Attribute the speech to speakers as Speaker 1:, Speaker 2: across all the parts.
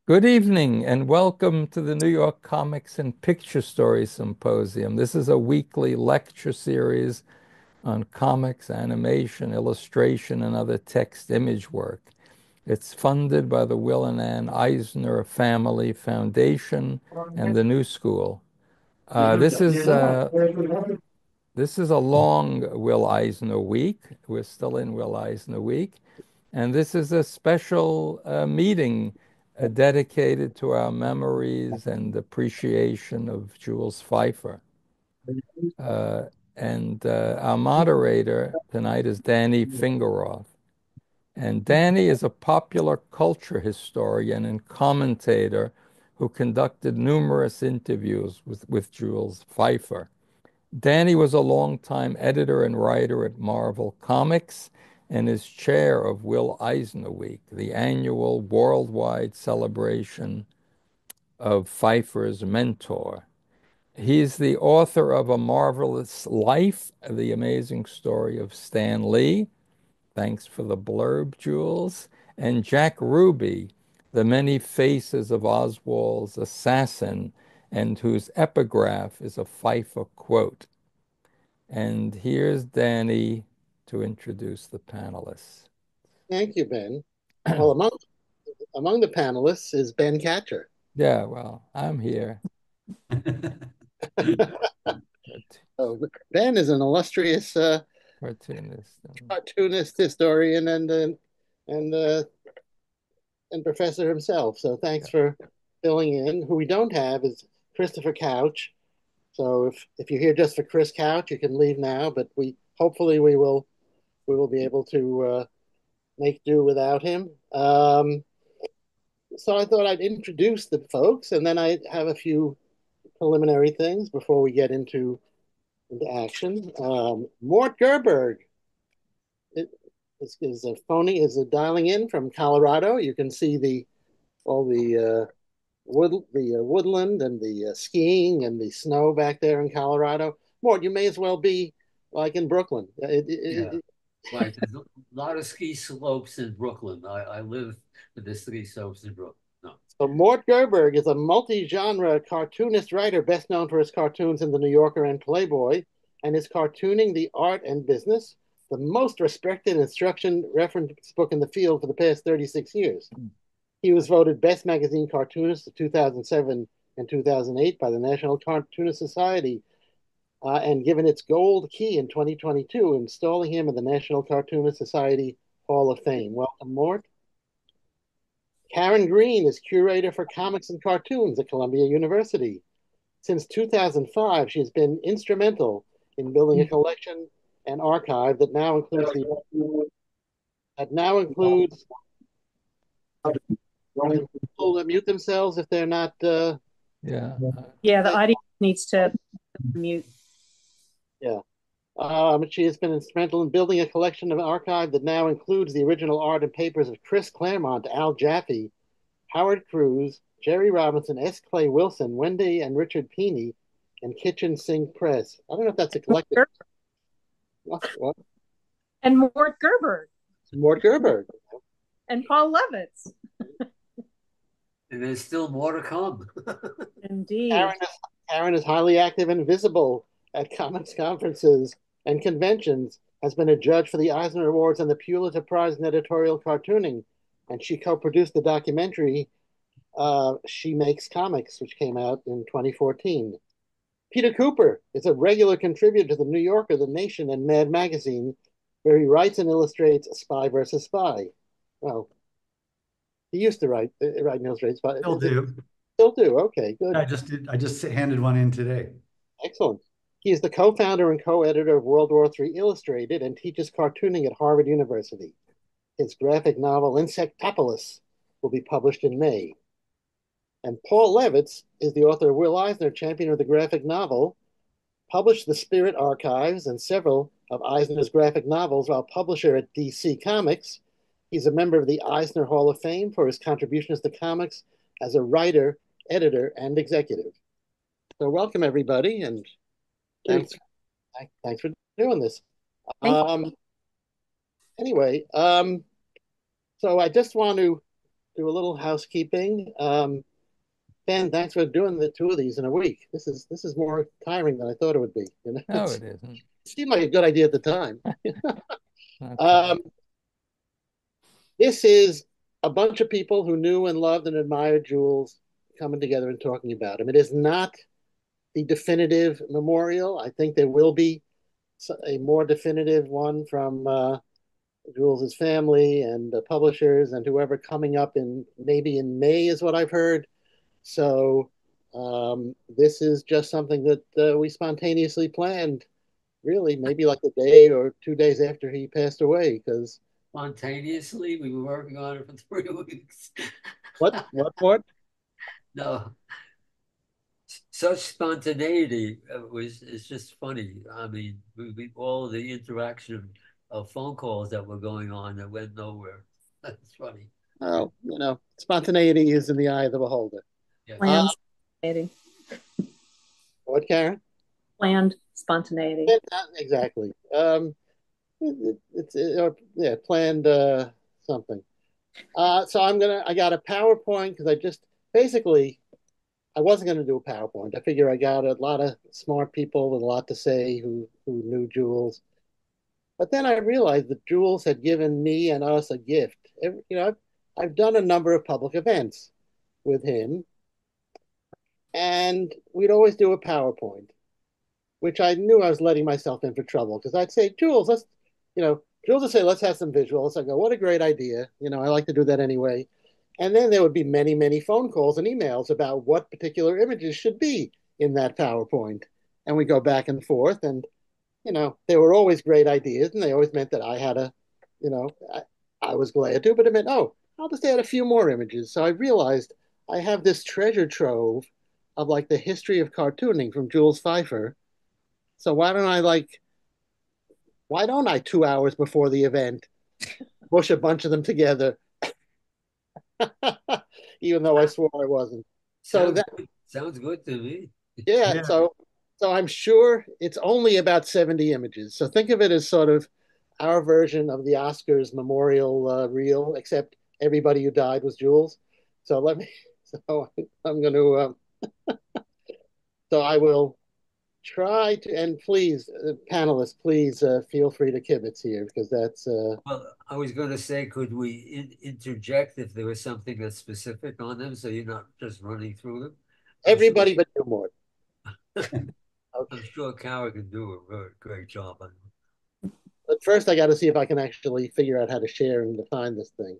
Speaker 1: Good evening and welcome to the New York Comics and Picture Story Symposium. This is a weekly lecture series on comics, animation, illustration, and other text image work. It's funded by the Will and Ann Eisner Family Foundation and the New School. Uh, this is uh, this is a long Will Eisner week. We're still in Will Eisner week. And this is a special meeting dedicated to our memories and appreciation of Jules Feiffer. Uh, and our moderator tonight is Danny Fingeroth. And Danny is a popular culture historian and commentator who conducted numerous interviews with Jules Feiffer. Danny was a longtime editor and writer at Marvel Comics and is chair of Will Eisner Week, the annual worldwide celebration of Pfeiffer's mentor. He's the author of A Marvelous Life, the amazing story of Stan Lee. Thanks for the blurb, Jules. And Jack Ruby, The Many Faces of Oswald's Assassin, and whose epigraph is a Pfeiffer quote. And here's Danny to introduce the panelists.
Speaker 2: Thank you, Ben. Well, among the panelists is Ben Catcher.
Speaker 1: Yeah, well, I'm here.
Speaker 2: Oh, Ben is an illustrious
Speaker 1: Cartoonist.
Speaker 2: cartoonist, historian, and uh, and professor himself. So thanks
Speaker 1: Yeah.
Speaker 2: for filling in. Who we don't have is Christopher Couch. So if you're here just for Chris Couch, you can leave now. But we will be able to make do without him. So I thought I'd introduce the folks, and then I have a few preliminary things before we get into action. Mort Gerberg is a phony is a dialing in from Colorado. You can see the all the woodland and the skiing and the snow back there in Colorado. Mort, you may as well be like in Brooklyn.
Speaker 3: Yeah, right. There's a lot of ski slopes in Brooklyn. I live with the ski slopes in Brooklyn. No.
Speaker 2: So Mort Gerberg is a multi-genre cartoonist writer, best known for his cartoons in The New Yorker and Playboy, and his cartooning the art and business, the most respected instruction reference book in the field for the past 36 years. He was voted Best Magazine Cartoonist of 2007 and 2008 by the National Cartoonist Society, and given its gold key in 2022, installing him in the National Cartoonist Society Hall of Fame. Welcome, Mort. Karen Green is curator for comics and cartoons at Columbia University. Since 2005, she has been instrumental in building a collection and archive that now includes people that mute themselves if they're not.
Speaker 1: Yeah.
Speaker 4: Yeah, the audience needs to mute.
Speaker 2: Yeah. She has been instrumental in building a collection of archive that now includes the original art and papers of Chris Claremont, Al Jaffe, Howard Cruz, Jerry Robinson, S. Clay Wilson, Wendy and Richard Peeney, and Kitchen Sink Press. I don't know if that's a collective. What?
Speaker 4: And Mort Gerberg
Speaker 2: Mort Gerberg.
Speaker 4: and Paul Levitz.
Speaker 3: And there's still more to come.
Speaker 4: Indeed.
Speaker 2: Karen is highly active and visible at comics conferences and conventions, has been a judge for the Eisner Awards and the Pulitzer Prize in editorial cartooning, and she co-produced the documentary She Makes Comics, which came out in 2014. Peter Kuper is a regular contributor to the New Yorker, The Nation, and Mad Magazine, where he writes and illustrates Spy versus Spy. Well, he used to write and illustrate Spy.
Speaker 5: Still do.
Speaker 2: Still do. Okay, good.
Speaker 5: I just handed one in today.
Speaker 2: Excellent. He is the co-founder and co-editor of World War III Illustrated and teaches cartooning at Harvard University. His graphic novel Insectopolis will be published in May. And Paul Levitz is the author of Will Eisner, champion of the graphic novel, published The Spirit Archives and several of Eisner's graphic novels while publisher at DC Comics. He's a member of the Eisner Hall of Fame for his contributions to comics as a writer, editor, and executive. So welcome, everybody, and thanks for doing this. Anyway, so I just want to do a little housekeeping. Ben, thanks for doing the two of these in a week. This is more tiring than I thought it would be.
Speaker 1: No, it isn't.
Speaker 2: It seemed like a good idea at the time.
Speaker 1: Okay.
Speaker 2: Um, this is a bunch of people who knew and loved and admired Jules coming together and talking about him. It is not the definitive memorial. I think there will be a more definitive one from Jules's family and the publishers and whoever coming up in maybe in May is what I've heard. So this is just something that we spontaneously planned, really, maybe like a day or 2 days after he passed away. Because
Speaker 3: Spontaneously, we were working on it for 3 weeks.
Speaker 2: what?
Speaker 3: No, such spontaneity is just funny. I mean, all the interaction of phone calls that were going on that went nowhere. That's funny.
Speaker 2: Well, spontaneity is in the eye of the beholder.
Speaker 3: Yeah.
Speaker 4: Planned spontaneity.
Speaker 2: What, Karen?
Speaker 4: Planned spontaneity.
Speaker 2: Exactly. Yeah, planned something. So I got a PowerPoint because basically I wasn't gonna do a PowerPoint. I figure I got a lot of smart people with a lot to say who knew Jules. But then I realized that Jules had given me and us a gift. I've done a number of public events with him, and we'd always do a PowerPoint, which I knew I was letting myself in for trouble because I'd say, Jules, Jules would say, let's have some visuals. I go, what a great idea. I like to do that anyway. And then there would be many, many phone calls and emails about what particular images should be in that PowerPoint. And we go back and forth. And, they were always great ideas. And they always meant that I had you know, I was glad to, but it meant, oh, I'll just add a few more images. So I realized I have this treasure trove of like the history of cartooning from Jules Feiffer. So why don't I 2 hours before the event push a bunch of them together, even though I swore I wasn't. So
Speaker 3: Sounds good to me.
Speaker 2: yeah,
Speaker 5: Yeah.
Speaker 2: so I'm sure it's only about 70 images. So think of it as sort of our version of the Oscars memorial reel, except everybody who died was Jules. So so I'm going to, so I will try to, and please, panelists, please feel free to kibitz here because that's
Speaker 3: Well, I was going to say, could we interject if there was something that's specific on them, so you're not just running through them?
Speaker 2: everybody but you, Mort.
Speaker 3: I'm sure Kara can do a very great job on it.
Speaker 2: But first, I got to see if I can actually figure out how to share and define this thing.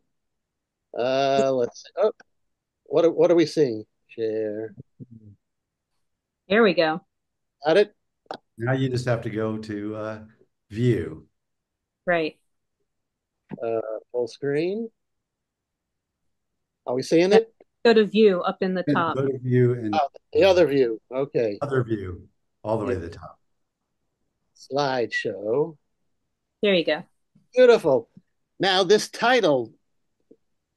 Speaker 2: Let's see. Oh, what are we seeing? Share.
Speaker 4: Here we go.
Speaker 2: Got it?
Speaker 5: Now you just have to go to view.
Speaker 4: Right.
Speaker 2: Full screen. Are we seeing it?
Speaker 4: Go to view up in the
Speaker 5: And
Speaker 4: top.
Speaker 5: go to view and
Speaker 2: Oh, the other view. Okay.
Speaker 5: other view all the way to the top.
Speaker 2: Slideshow.
Speaker 4: There you go.
Speaker 2: Beautiful. Now this title,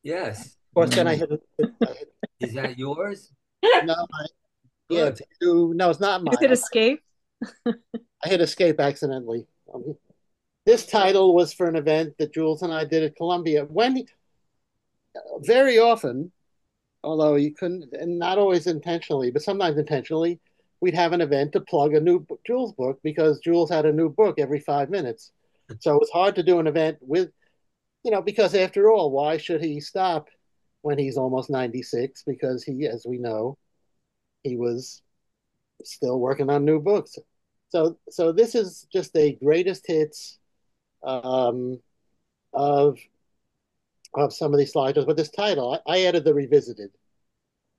Speaker 3: Yes.
Speaker 2: of course, then I hit it.
Speaker 3: Is that yours?
Speaker 2: No, yeah,
Speaker 3: Good.
Speaker 2: no, it's not
Speaker 4: You
Speaker 2: mine.
Speaker 4: could escape.
Speaker 2: I hit escape accidentally. This title was for an event that Jules and I did at Columbia. Very often, although you couldn't, and not always intentionally, but sometimes intentionally, we'd have an event to plug a new Jules book because Jules had a new book every 5 minutes. So it was hard to do an event with, because after all, why should he stop when he's almost 96? Because as we know, he was still working on new books. So this is just a greatest hits um, of some of these slideshows. But this title, I added the revisited,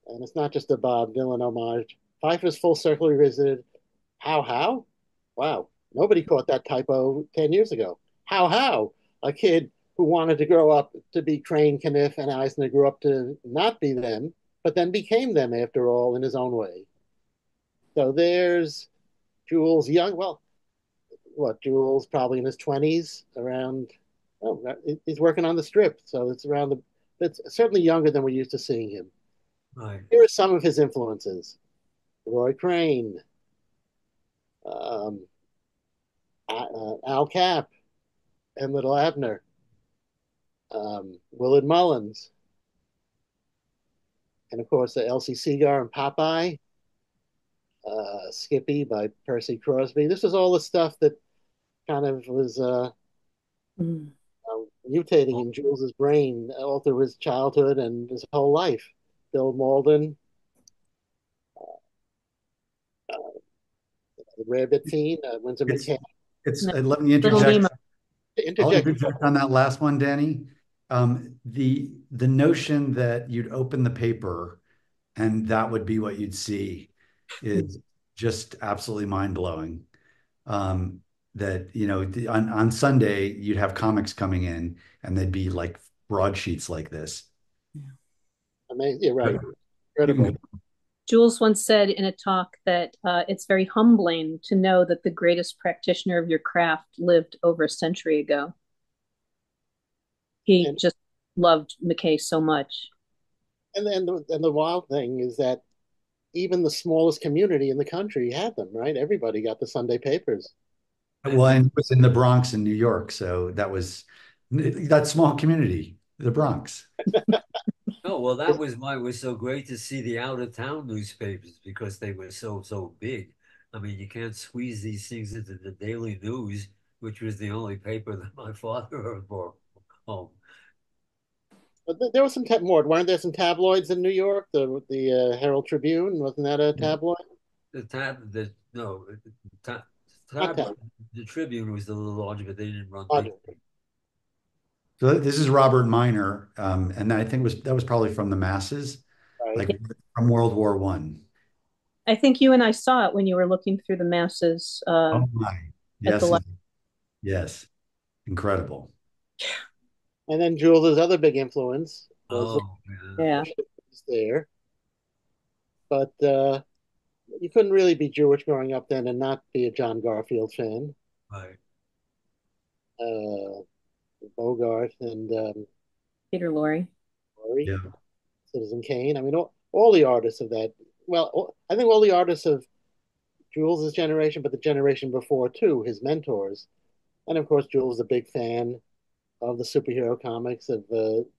Speaker 2: and it's not just a Bob Dylan homage. Pfeiffer's Full Circle Revisited. How? Wow, nobody caught that typo 10 years ago. How? A kid who wanted to grow up to be Crane, Kniff, and Eisner grew up to not be them, but then became them after all in his own way. So there's Jules Young. Well, Jules probably in his 20s, around. Oh, he's working on the strip, so it's certainly younger than we're used to seeing him.
Speaker 3: Right.
Speaker 2: Here are some of his influences: Roy Crane, um, Al Cap, and Little Abner, Willard Mullins, And of course, Elsie Segar and Popeye, Skippy by Percy Crosby. This was all the stuff that kind of was
Speaker 4: Mm.
Speaker 2: mutating in Jules's brain all through his childhood and his whole life. Bill Malden, the Rabbit Fiend, Winsor
Speaker 5: It's
Speaker 2: McCay.
Speaker 5: it's
Speaker 4: No,
Speaker 5: let me
Speaker 4: Little
Speaker 5: interject.
Speaker 4: Nemo.
Speaker 5: I'll
Speaker 2: Interject.
Speaker 5: interject on that last one, Danny. The notion that you'd open the paper and that would be what you'd see is just absolutely mind-blowing. That, on Sunday you'd have comics coming in and they'd be like broadsheets like this.
Speaker 2: Amazing. You're right.
Speaker 5: You can
Speaker 2: Incredible.
Speaker 4: Jules once said in a talk that it's very humbling to know that the greatest practitioner of your craft lived over a century ago. He
Speaker 2: And
Speaker 4: just loved McKay so much.
Speaker 2: and the wild thing is that even the smallest community in the country had them, right? Everybody got the Sunday papers.
Speaker 5: Well, and it was in the Bronx in New York, so that was that small community, the Bronx.
Speaker 3: Oh, well, that was why it was so great to see the out of town newspapers because they were so big. I mean, you can't squeeze these things into the Daily News, which was the only paper that my father ever brought home.
Speaker 2: But there was some more. Weren't there some tabloids in New York? The Herald Tribune, wasn't that a tabloid?
Speaker 3: The tab, the no, the
Speaker 2: Not
Speaker 3: tab,
Speaker 2: tabloid.
Speaker 3: the Tribune was a little larger, but they didn't run big.
Speaker 2: Roger.
Speaker 5: So this is Robert Minor, and I think that was probably from the masses,
Speaker 2: Right.
Speaker 5: like from World War One.
Speaker 4: I think you and I saw it when you were looking through the masses
Speaker 5: Oh my,
Speaker 4: at the
Speaker 5: yes, yes, incredible.
Speaker 2: And then Jules's other big influence was
Speaker 3: Oh, yeah.
Speaker 4: yeah.
Speaker 2: there. But you couldn't really be Jewish growing up then and not be a John Garfield fan.
Speaker 3: Right.
Speaker 2: Uh, Bogart and
Speaker 4: Peter Lorre.
Speaker 2: Laurie,
Speaker 5: Yeah.
Speaker 2: Citizen Kane. I mean, all the artists of that. Well, I think all the artists of Jules's generation, but the generation before too, his mentors. And of course, Jules is a big fan of the superhero comics of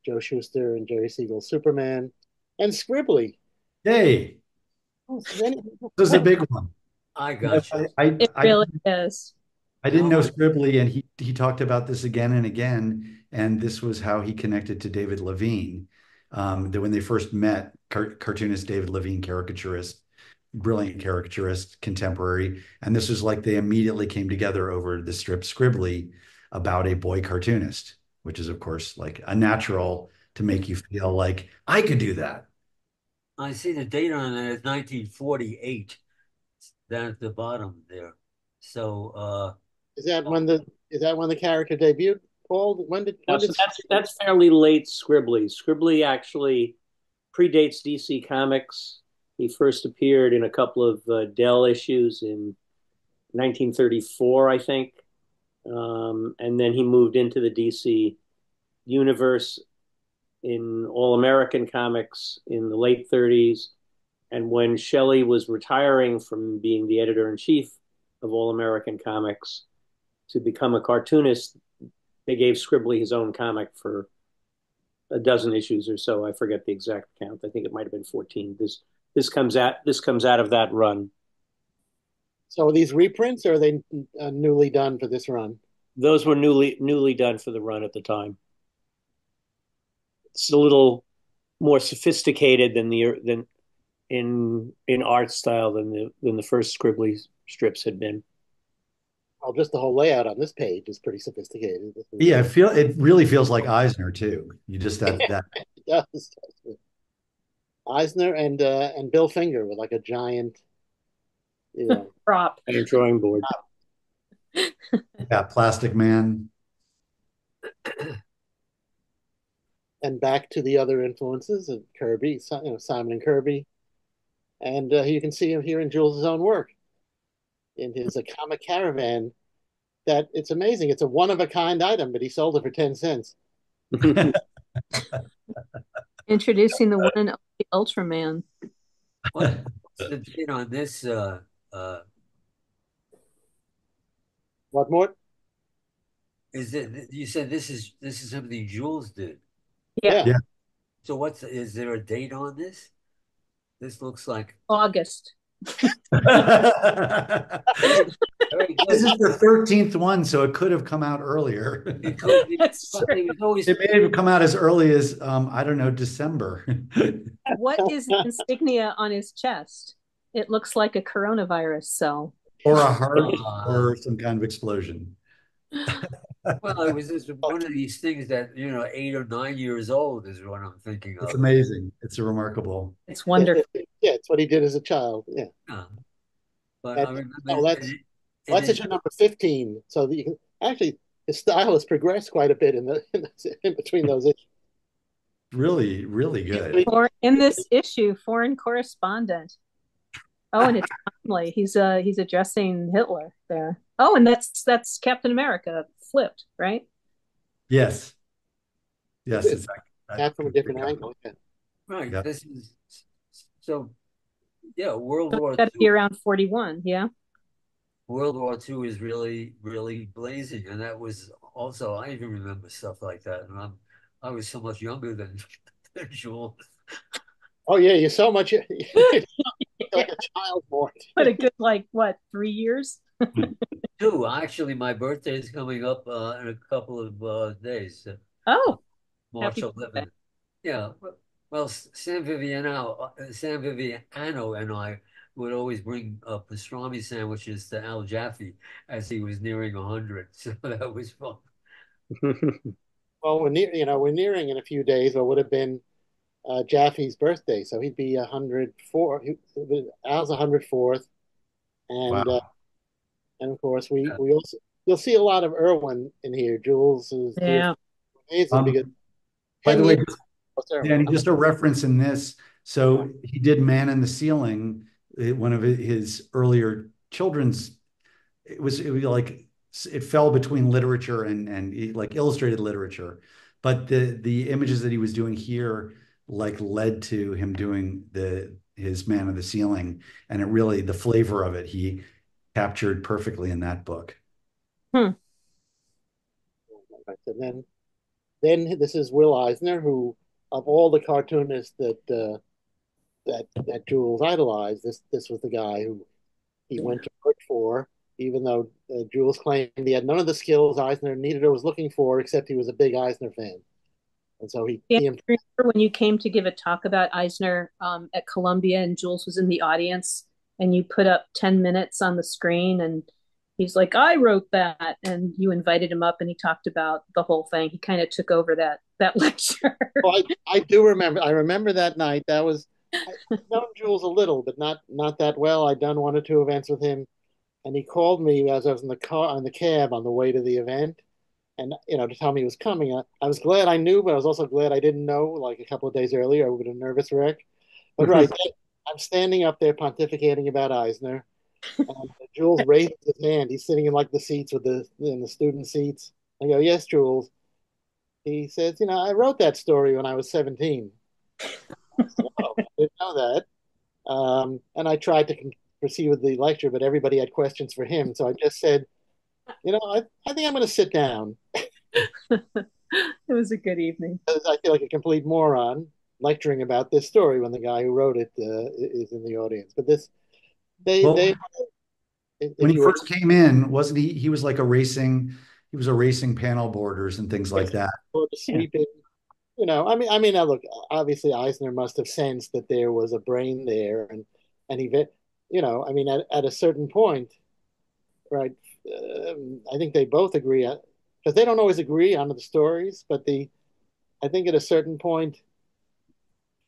Speaker 2: Joe Shuster and Jerry Siegel's Superman, and Scribbly.
Speaker 5: Hey,
Speaker 2: Oh,
Speaker 5: this is a big one.
Speaker 3: I got you.
Speaker 4: It really is.
Speaker 5: I didn't know
Speaker 3: No,
Speaker 5: Scribbly, and he talked about this again and again, and this was how he connected to David Levine. That when they first met, cartoonist David Levine, caricaturist, brilliant caricaturist, contemporary, and this was like they immediately came together over the strip Scribbly about a boy cartoonist, which is of course like a natural to make you feel like I could do that.
Speaker 3: I see the date on it is 1948 down at the bottom there. So,
Speaker 2: is that when the character debuted? Paul, when
Speaker 6: So
Speaker 2: did
Speaker 6: that's fairly late Scribbly. Scribbly actually predates DC Comics. He first appeared in a couple of Dell issues in 1934, I think, and then he moved into the DC universe in All American Comics in the late 30s. And when Shelley was retiring from being the editor in chief of All American Comics to become a cartoonist, they gave Scribbly his own comic for a dozen issues or so. I forget the exact count. I think it might have been 14. This comes out of that run.
Speaker 2: So are these reprints or are they newly done for this run?
Speaker 6: Those were newly done for the run at the time. It's a little more sophisticated than in art style than the first Scribbly strips had been.
Speaker 2: Well, just the whole layout on this page is pretty sophisticated.
Speaker 5: Yeah, it really feels like Eisner too. You just that
Speaker 2: It does. Eisner and Bill Finger with like a giant, you know.
Speaker 4: Prop.
Speaker 6: And a drawing board.
Speaker 5: yeah, Plastic Man.
Speaker 2: And back to the other influences of Kirby, Simon and Kirby, and you can see him here in Jules' own work in his A Comic Caravan. That it's amazing. It's a one of a kind item, but he sold it for 10 cents.
Speaker 4: Introducing the one and only Ultraman.
Speaker 3: what's the date on this?
Speaker 2: What more?
Speaker 3: Is it you said this is something Jules did?
Speaker 4: Yeah.
Speaker 2: Yeah.
Speaker 3: So is there a date on this? This looks like
Speaker 4: August.
Speaker 3: very, very
Speaker 5: This
Speaker 3: good.
Speaker 5: is the 13th one, so it could have come out earlier.
Speaker 3: It could,
Speaker 4: That's
Speaker 3: but
Speaker 4: true.
Speaker 3: it was always
Speaker 5: It may have come out as early as, I don't know, December.
Speaker 4: What is the insignia on his chest? It looks like a coronavirus cell.
Speaker 5: Or a heart
Speaker 3: uh,
Speaker 5: or some kind of explosion.
Speaker 3: well, it was just one of these things that, 8 or 9 years old is what I'm thinking
Speaker 5: It's
Speaker 3: of.
Speaker 5: amazing. It's remarkable.
Speaker 4: It's wonderful.
Speaker 2: Yeah, it's what he did as a child. Yeah.
Speaker 3: Yeah. But I
Speaker 2: That,
Speaker 3: remember
Speaker 2: oh, that's
Speaker 3: in
Speaker 2: that's
Speaker 3: his,
Speaker 2: issue number 15. So that you can actually his style has progressed quite a bit in between those issues.
Speaker 5: Really, really good.
Speaker 4: Or in this issue, foreign correspondent. Oh, and it's timely. He's addressing Hitler there. Oh, and that's Captain America flipped, right?
Speaker 5: Yes. Yes,
Speaker 2: It's
Speaker 5: exactly.
Speaker 2: that from a different angle. Yeah.
Speaker 3: right,
Speaker 5: Yeah.
Speaker 3: this is so yeah, World
Speaker 4: So
Speaker 3: War
Speaker 4: it's got to
Speaker 3: II.
Speaker 4: be around 41. Yeah.
Speaker 3: World War II is really, really blazing, and that was also I even remember stuff like that, and I was so much younger than than Jules.
Speaker 2: Oh yeah, you're so much like a child more.
Speaker 4: But a good like what 3 years?
Speaker 3: Too. Actually, my birthday is coming up in a couple of days,
Speaker 4: Oh,
Speaker 3: March
Speaker 4: happy birthday.
Speaker 3: 11th. Yeah. Well, San Viviano and I would always bring pastrami sandwiches to Al Jaffe as he was nearing 100. So that was fun.
Speaker 2: Well, we're nearing in a few days what would have been Jaffe's birthday, so he'd be 104. Al's 104th, and
Speaker 5: Wow.
Speaker 2: and of course
Speaker 3: Yeah.
Speaker 2: we also you'll see a lot of Irwin in here. Jules
Speaker 4: Yeah.
Speaker 2: amazing
Speaker 5: Um,
Speaker 2: because
Speaker 5: by the
Speaker 2: 10
Speaker 5: way,
Speaker 2: years was Irwin.
Speaker 5: Danny, just a reference in this. So he did Man in the Ceiling, one of his earlier children's. It was like it fell between literature and like illustrated literature, but the images that he was doing here like led to him doing his Man of the Ceiling, and it really the flavor of it he captured perfectly in that book.
Speaker 4: Hmm.
Speaker 2: And then this is Will Eisner, who of all the cartoonists that Jules idolized, this was the guy who he went to work for, even though Jules claimed he had none of the skills Eisner needed or was looking for, except he was a big Eisner fan. And so
Speaker 4: Yeah, remember when you came to give a talk about Eisner at Columbia and Jules was in the audience and you put up 10 minutes on the screen and he's like, I wrote that. And you invited him up and he talked about the whole thing. He kind of took over that lecture.
Speaker 2: well, I do remember. I remember that night. I've known Jules a little, but not that well. I'd done one or two events with him, and he called me as I was in the cab on the way to the event, and to tell me he was coming. I was glad I knew, but I was also glad I didn't know. Like a couple of days earlier, I would have been a nervous wreck. But right, I'm standing up there pontificating about Eisner, and Jules raises his hand. He's sitting in like the seats in the student seats. I go, yes, Jules. He says, I wrote that story when I was 17. I said, oh, I didn't know that. And I tried to proceed with the lecture, but everybody had questions for him. So I just said, I think I'm going to sit down.
Speaker 4: It was a good evening.
Speaker 2: I feel like a complete moron lecturing about this story when the guy who wrote it is in the audience. But
Speaker 5: Well,
Speaker 2: they,
Speaker 5: when
Speaker 2: if
Speaker 5: he
Speaker 2: you were
Speaker 5: first came in, wasn't he? He was like he was erasing panel borders and things like that.
Speaker 4: Yeah.
Speaker 2: sweeping, now look, obviously Eisner must have sensed that there was a brain there, and at a certain point, right? I think they both agree because they don't always agree on the stories, but I think at a certain point,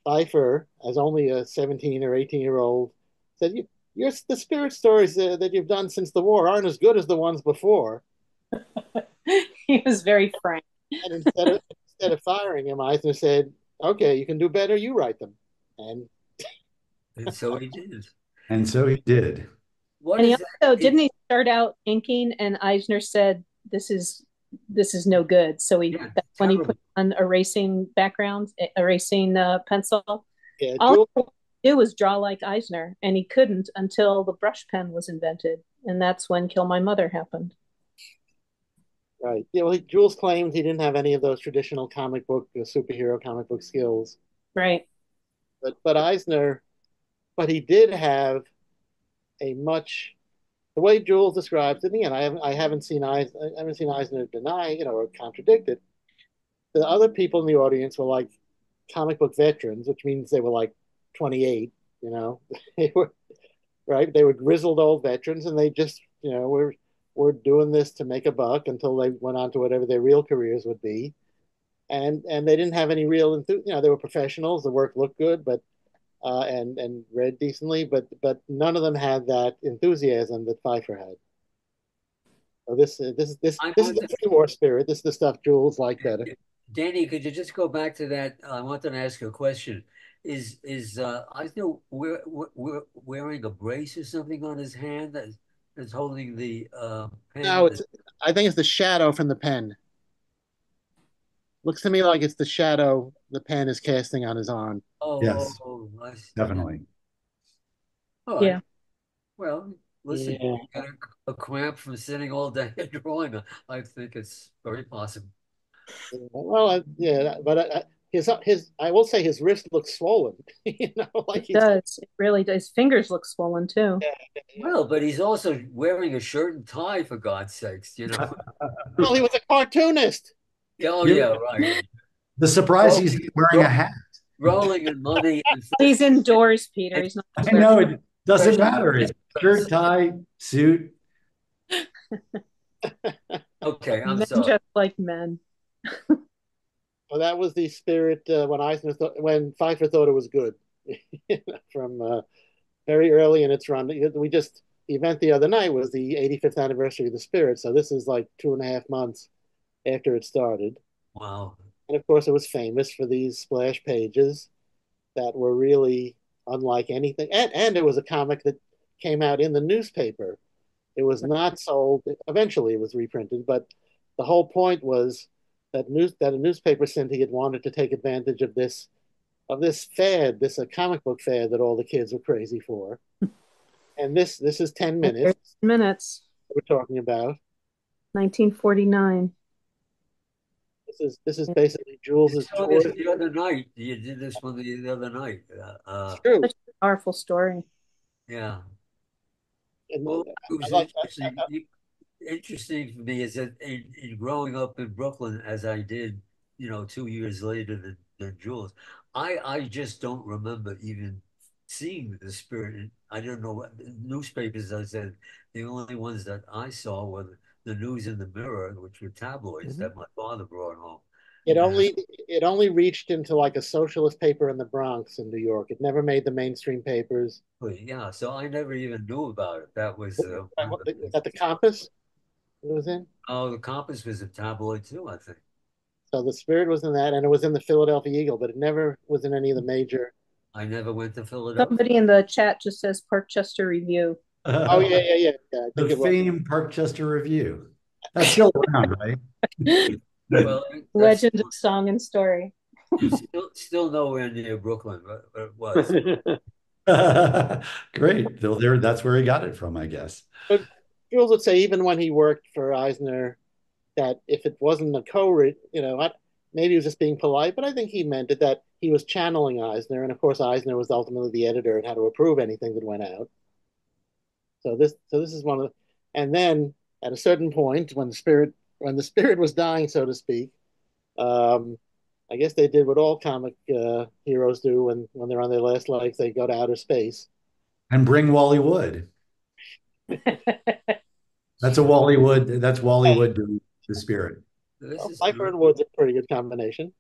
Speaker 2: Feiffer, as only a 17 or 18-year-old, said, the spirit stories that you've done since the war aren't as good as the ones before.
Speaker 4: He was very frank.
Speaker 2: And instead of firing him, Eisner said, "Okay, you can do better. You write them." And
Speaker 3: And so he did.
Speaker 5: And so he did.
Speaker 3: What
Speaker 4: And he
Speaker 3: is that?
Speaker 4: also didn't he start out inking and Eisner said this is no good. So
Speaker 3: Yeah,
Speaker 4: that's when he
Speaker 3: terrible.
Speaker 4: put on erasing backgrounds, erasing pencil.
Speaker 2: yeah,
Speaker 4: All
Speaker 2: Jules,
Speaker 4: he could do was draw like Eisner, and he couldn't until the brush pen was invented, and that's when Kill My Mother happened.
Speaker 2: right? Yeah, well, Jules claimed he didn't have any of those traditional superhero comic book skills,
Speaker 4: Right.
Speaker 2: but Eisner, but he did have a much the way Jules describes it. Again, I haven't seen Eisner deny, or contradict it. The other people in the audience were like comic book veterans, which means they were like 28. They were right. They were grizzled old veterans, and they just were doing this to make a buck until they went on to whatever their real careers would be. And they didn't have any real enthusiasm. They were professionals. The work looked good, but and read decently, but none of them had that enthusiasm that Feiffer had. So this is the pre-war spirit. This is the stuff Jules liked better.
Speaker 3: Danny, could you just go back to that? I wanted to ask you a question. Is Eisner wearing a brace or something on his hand that's holding the pen?
Speaker 2: No, I think it's the shadow from the pen. Looks to me like it's the shadow the pen is casting on his arm.
Speaker 5: Yes, definitely.
Speaker 3: Oh,
Speaker 4: Yeah.
Speaker 3: Well, listen,
Speaker 2: Yeah.
Speaker 3: you got a cramp from sitting all day drawing. I think it's very possible.
Speaker 2: Well, yeah, but I will say his wrist looks swollen.
Speaker 4: It does. It really does. His fingers look swollen too.
Speaker 2: Yeah.
Speaker 3: Well, but he's also wearing a shirt and tie, for God's sakes,
Speaker 2: Well, he was a cartoonist.
Speaker 3: Oh, yeah, right.
Speaker 5: The surprise, he's wearing a hat.
Speaker 3: Rolling in money.
Speaker 4: He's indoors, Peter. He's not.
Speaker 5: I know, it doesn't matter. It's shirt, tie, suit.
Speaker 3: Okay, I'm
Speaker 4: Men
Speaker 3: sorry.
Speaker 4: just like men.
Speaker 2: Well, that was the spirit when Pfeiffer thought it was good from very early in its run. The event the other night was the 85th anniversary of the Spirit, so this is like 2.5 months after it started.
Speaker 3: Wow.
Speaker 2: And of course, it was famous for these splash pages that were really unlike anything. And it was a comic that came out in the newspaper. It was not sold. Eventually, it was reprinted, but the whole point was that a newspaper syndicate wanted to take advantage of this fad, this comic book fad that all the kids were crazy for. And this is 10 minutes.
Speaker 4: Minutes.
Speaker 2: We're talking about
Speaker 4: 1949.
Speaker 2: This is basically Jules's tour.
Speaker 3: The other night, you did this one the other night.
Speaker 2: It's true.
Speaker 4: Such a powerful story.
Speaker 3: Yeah.
Speaker 2: And
Speaker 3: well, it was interesting for me is that in growing up in Brooklyn, as I did, 2 years later than Jules, I just don't remember even seeing the Spirit. I don't know what newspapers. I said the only ones that I saw were the News and the Mirror, which were tabloids that my father brought home.
Speaker 2: It only reached into like a socialist paper in the Bronx in New York. It never made the mainstream papers.
Speaker 3: Yeah, so I never even knew about it. That was
Speaker 2: at the Compass. It was in.
Speaker 3: Oh, the Compass was a tabloid too, I think.
Speaker 2: So the Spirit was in that, and it was in the Philadelphia Eagle, but it never was in any of the major.
Speaker 3: I never went to Philadelphia.
Speaker 4: Somebody in the chat just says Parkchester Review.
Speaker 2: Oh yeah.
Speaker 5: The famed Parkchester Review. That's still around, right?
Speaker 4: Well, legend of song and story.
Speaker 3: Still nowhere near Brooklyn, but it was.
Speaker 5: Great. That's where he got it from, I guess.
Speaker 2: But Jules would say even when he worked for Eisner, that if it wasn't a co-write, maybe he was just being polite, but I think he meant it, that he was channeling Eisner, and of course Eisner was ultimately the editor and had to approve anything that went out. So this is one of the, and then at a certain point when the spirit was dying, so to speak, I guess they did what all comic heroes do when they're on their last legs. They go to outer space
Speaker 5: and bring Wally Wood. That's Wally Wood doing the Spirit.
Speaker 2: Feiffer and Wood's a pretty good combination.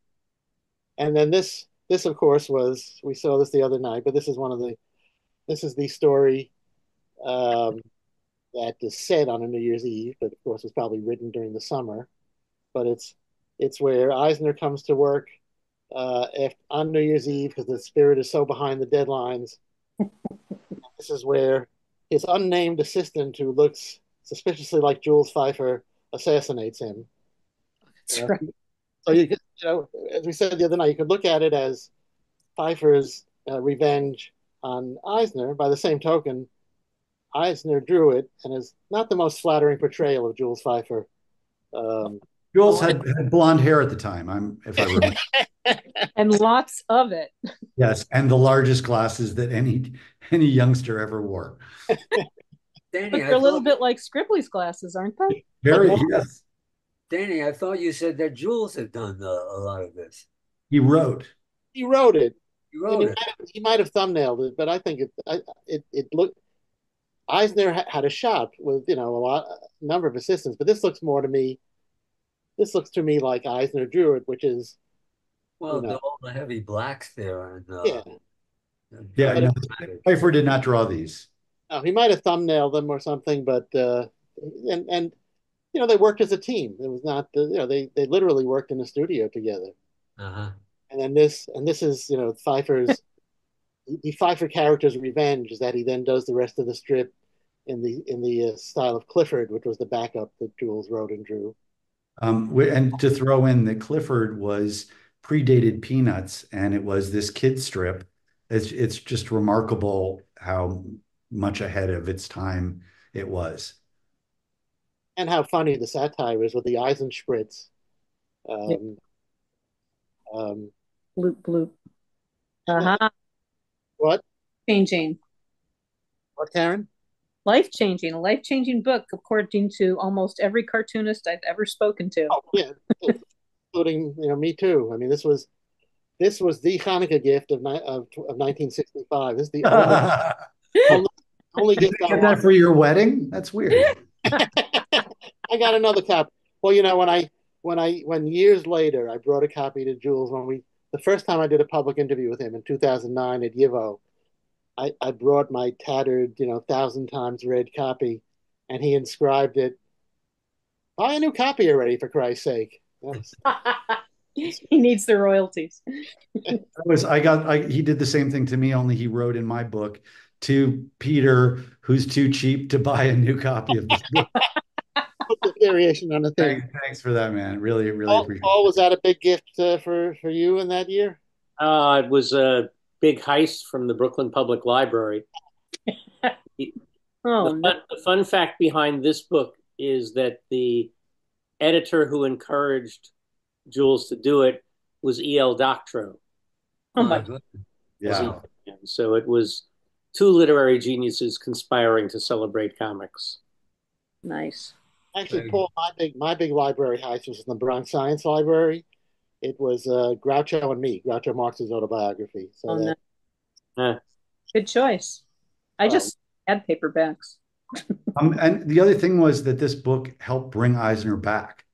Speaker 2: And then this of course we saw this the other night, but this is the story that is set on a New Year's Eve, but of course was probably written during the summer. But it's where Eisner comes to work on New Year's Eve because the Spirit is so behind the deadlines. This is where his unnamed assistant, who looks suspiciously like Jules Feiffer, assassinates him.
Speaker 4: That's right.
Speaker 2: So as we said the other night, you could look at it as Pfeiffer's revenge on Eisner. By the same token, Eisner drew it, and is not the most flattering portrayal of Jules Feiffer.
Speaker 5: Jules had blonde hair at the time, if I remember.
Speaker 4: And lots of it.
Speaker 5: Yes, and the largest glasses that any any youngster ever wore.
Speaker 3: Danny,
Speaker 4: But they're a little bit like Scribbly's glasses, aren't they?
Speaker 5: Very, yes.
Speaker 3: Danny, I thought you said that Jules had done a lot of this.
Speaker 5: He wrote.
Speaker 2: He wrote it,
Speaker 3: You
Speaker 2: and
Speaker 3: wrote it.
Speaker 2: he might have thumbnailed it, but I think it looked. Eisner had a shop with a number of assistants, but this looks more to me. This looks to me like Eisner drew it, which is
Speaker 3: Well, all the heavy blacks there and
Speaker 2: yeah.
Speaker 5: Yeah,
Speaker 2: But
Speaker 5: no, Feiffer did not draw these.
Speaker 2: he might have thumbnailed them or something, but and they worked as a team. It was not they literally worked in a studio together.
Speaker 3: Uh-huh.
Speaker 2: And then this is Pfeiffer's the Pfeiffer character's revenge is that he then does the rest of the strip in the style of Clifford, which was the backup that Jules wrote and drew.
Speaker 5: And to throw in that Clifford was predated Peanuts, and it was this kid strip. It's just remarkable how much ahead of its time it was.
Speaker 2: And how funny the satire is with the Eisenspritz.
Speaker 4: Bloop bloop. Uh-huh.
Speaker 2: What?
Speaker 4: Changing.
Speaker 2: What, Karen?
Speaker 4: Life-changing. A life-changing book, according to almost every cartoonist I've ever spoken to.
Speaker 2: Oh, yeah. Including, me too. I mean, this was the Hanukkah gift of 1965. This is the only gift I
Speaker 5: Get that for your wedding? That's weird.
Speaker 2: I got another copy. Well, when years later I brought a copy to Jules the first time I did a public interview with him in 2009 at YIVO, I brought my tattered, 1,000 times read copy, and he inscribed it. Buy a new copy already, for Christ's sake.
Speaker 4: He needs the royalties.
Speaker 5: He did the same thing to me, only he wrote in my book, to Peter, who's too cheap to buy a new copy of this book.
Speaker 2: Put the variation on the thing.
Speaker 5: Thanks for that, man. Really, really appreciate it.
Speaker 2: Paul, was that a big gift for you in that year?
Speaker 6: It was a big heist from the Brooklyn Public Library. The fun fact behind this book is that the editor who encouraged Jules to do it was E.L. Doctorow.
Speaker 4: Oh my God.
Speaker 5: Yeah.
Speaker 6: So it was two literary geniuses conspiring to celebrate comics.
Speaker 4: Nice.
Speaker 2: Actually, Paul, my big library heist was in the Bronx Science Library. It was Groucho and Me, Groucho Marx's autobiography. So
Speaker 4: good choice. I just had paperbacks.
Speaker 5: And the other thing was that this book helped bring Eisner back.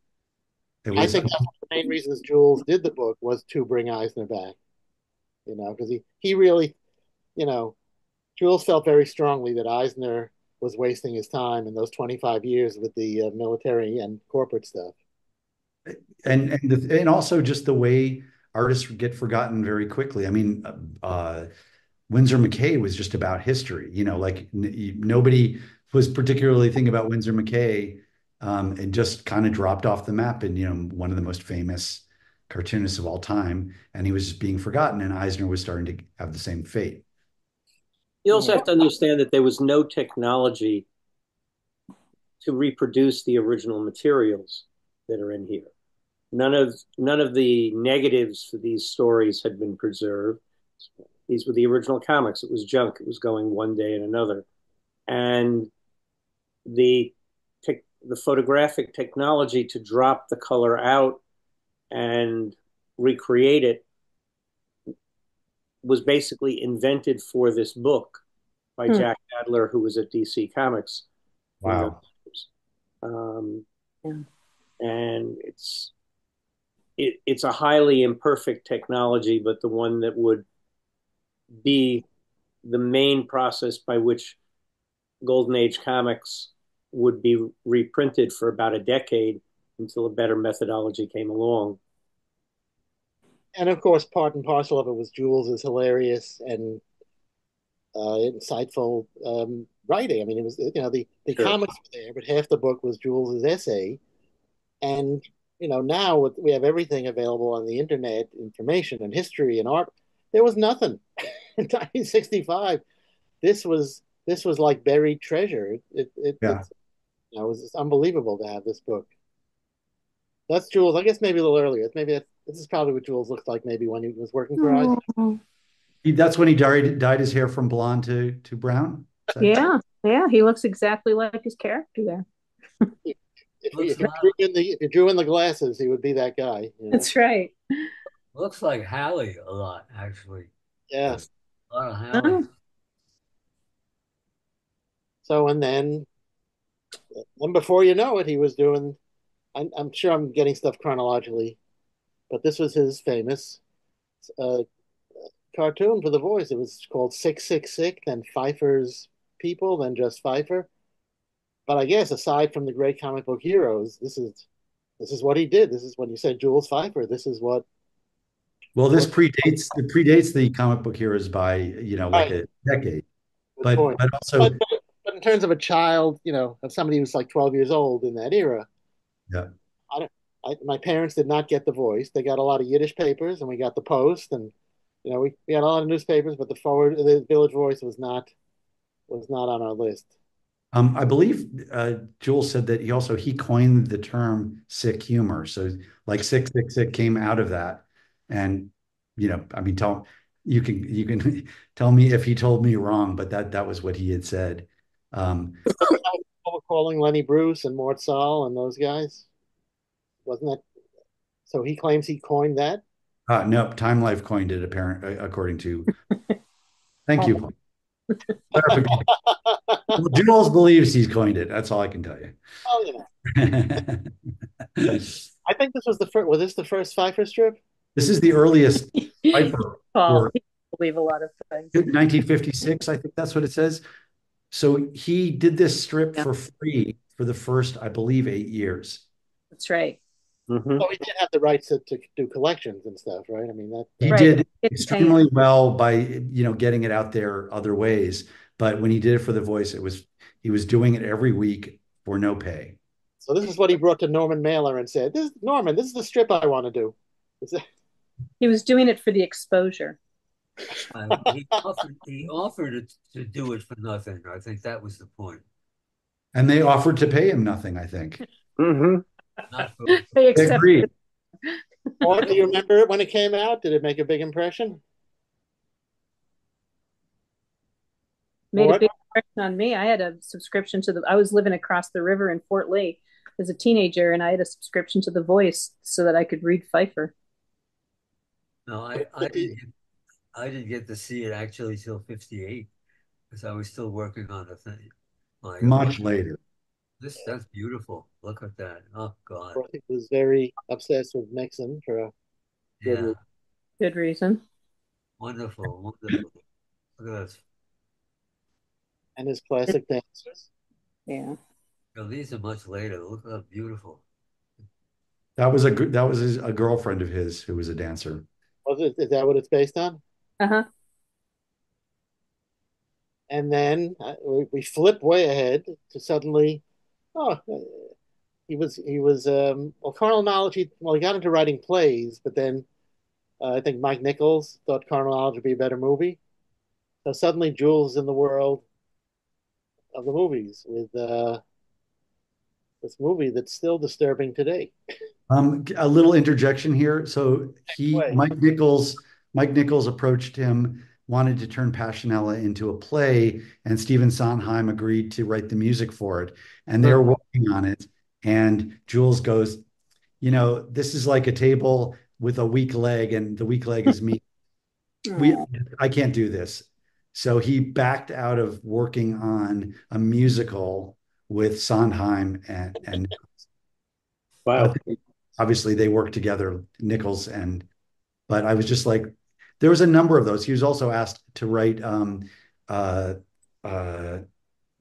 Speaker 2: I think that's one of the main reasons Jules did the book was to bring Eisner back. Because he really, Jules felt very strongly that Eisner was wasting his time in those 25 years with the military and corporate stuff.
Speaker 5: And also just the way artists get forgotten very quickly. I mean, Winsor McCay was just about history. Nobody was particularly thinking about Winsor McCay, and just kind of dropped off the map. And one of the most famous cartoonists of all time, and he was just being forgotten. And Eisner was starting to have the same fate.
Speaker 6: You also have to understand that there was no technology to reproduce the original materials that are in here. None of the negatives for these stories had been preserved. These were the original comics. It was junk. It was going one day and another. And the photographic technology to drop the color out and recreate it was basically invented for this book by Jack Adler, who was at DC Comics.
Speaker 5: Wow.
Speaker 6: And it's a highly imperfect technology, but the one that would be the main process by which Golden Age comics would be reprinted for about a decade until a better methodology came along.
Speaker 2: And of course, part and parcel of it was Jules' hilarious and insightful writing. I mean, it was the comics were there, but half the book was Jules' essay. And now we have everything available on the internet, information and history and art. There was nothing in 1965. This was like buried treasure. It was unbelievable to have this book. That's Jules. I guess maybe a little earlier. This is probably what Jules looked like maybe when he was working for Eisner.
Speaker 5: That's when he dyed his hair from blonde to brown.
Speaker 4: Yeah, yeah, he looks exactly like his character there.
Speaker 3: Looks
Speaker 2: If you drew in the glasses, he would be that guy. You know?
Speaker 4: That's right.
Speaker 3: looks like Hallie a lot, actually.
Speaker 2: Yeah.
Speaker 3: A lot of Hallie.
Speaker 2: So, and then before you know it, he was doing, I'm sure I'm getting stuff chronologically, but this was his famous uh, cartoon for the voice. It was called 666, then Pfeiffer's People, then just Pfeiffer. But I guess aside from the great comic book heroes, this is what he did. This is when you said Jules Feiffer. This is what.
Speaker 5: Well, this predates the comic book heroes by, like
Speaker 2: Right.
Speaker 5: a decade.
Speaker 2: Good
Speaker 5: But
Speaker 2: point.
Speaker 5: but also,
Speaker 2: But in terms of a child, of somebody who's like 12 years old in that era,
Speaker 5: yeah.
Speaker 2: I don't. My parents did not get the voice. They got a lot of Yiddish papers, and we got the Post, and we had a lot of newspapers, but the Village Voice was not on our list.
Speaker 5: I believe Jules said that he coined the term sick humor. So like sick came out of that. And I mean, you can tell me if he told me wrong, but that was what he had said.
Speaker 2: People were calling Lenny Bruce and Mort Sahl and those guys. Wasn't that? So he claims he coined that.
Speaker 5: No, Time Life coined it, according to. Thank you, Paul. Well, Jules believes he's coined it. That's all I can tell you.
Speaker 2: Oh, I think this was the first. Was this the first Pfeiffer strip?
Speaker 5: This is the earliest Pfeiffer
Speaker 4: Paul,
Speaker 5: work.
Speaker 4: he believe a lot of things.
Speaker 5: 1956, I think that's what it says. So he did this strip
Speaker 4: Yeah.
Speaker 5: for free for the first, I believe, 8 years.
Speaker 4: That's right.
Speaker 6: Mhm.
Speaker 2: Well, he did have the rights to do collections and stuff, right? I mean,
Speaker 5: He
Speaker 4: Right.
Speaker 5: did
Speaker 4: It's
Speaker 5: extremely well by, getting it out there other ways. But when he did it for The Voice, he was doing it every week for no pay.
Speaker 2: so this is what he brought to Norman Mailer and said, "This Norman, this is the strip I want to do."
Speaker 4: He was doing it for the exposure.
Speaker 3: He offered to do it for nothing. I think that was the point.
Speaker 5: And they offered to pay him nothing, I think.
Speaker 6: Mhm.
Speaker 3: Not for,
Speaker 4: They
Speaker 5: They
Speaker 4: accepted
Speaker 5: agreed.
Speaker 2: Or do you remember it when it came out? Did it make a big impression?
Speaker 4: made a
Speaker 2: What?
Speaker 4: big impression on me. I had a subscription I was living across the river in Fort Lee as a teenager, and I had a subscription to The Voice so that I could read Pfeiffer.
Speaker 3: no, I didn't get to see it actually till 58 because I was still working on the thing. My
Speaker 5: Much later.
Speaker 3: that's beautiful. Look at that. Oh God.
Speaker 2: He was very obsessed with Nixon for a good
Speaker 3: Yeah.
Speaker 2: reason.
Speaker 4: Good reason.
Speaker 3: Wonderful. Wonderful. Look at this.
Speaker 2: And his classic dancers.
Speaker 4: Yeah.
Speaker 3: These are much later. Look how beautiful.
Speaker 5: That was a girlfriend of his who was a dancer.
Speaker 2: Is that what it's based on?
Speaker 4: Uh-huh.
Speaker 2: And then we flip way ahead to suddenly, oh, he was well, Carnal Knowledge. He got into writing plays, but then I think Mike Nichols thought Carnal Knowledge would be a better movie. So suddenly Jules is in the world of the movies with this movie that's still disturbing today.
Speaker 5: A little interjection here. So
Speaker 2: Way.
Speaker 5: Mike Nichols approached him, wanted to turn Passionella into a play, and Stephen Sondheim agreed to write the music for it. And they're working on it. And Jules goes, this is like a table with a weak leg, and the weak leg is me. I can't do this. So he backed out of working on a musical with Sondheim and Nichols.
Speaker 6: Wow.
Speaker 5: But obviously they worked together, but I was just like, there was a number of those. He was also asked to write the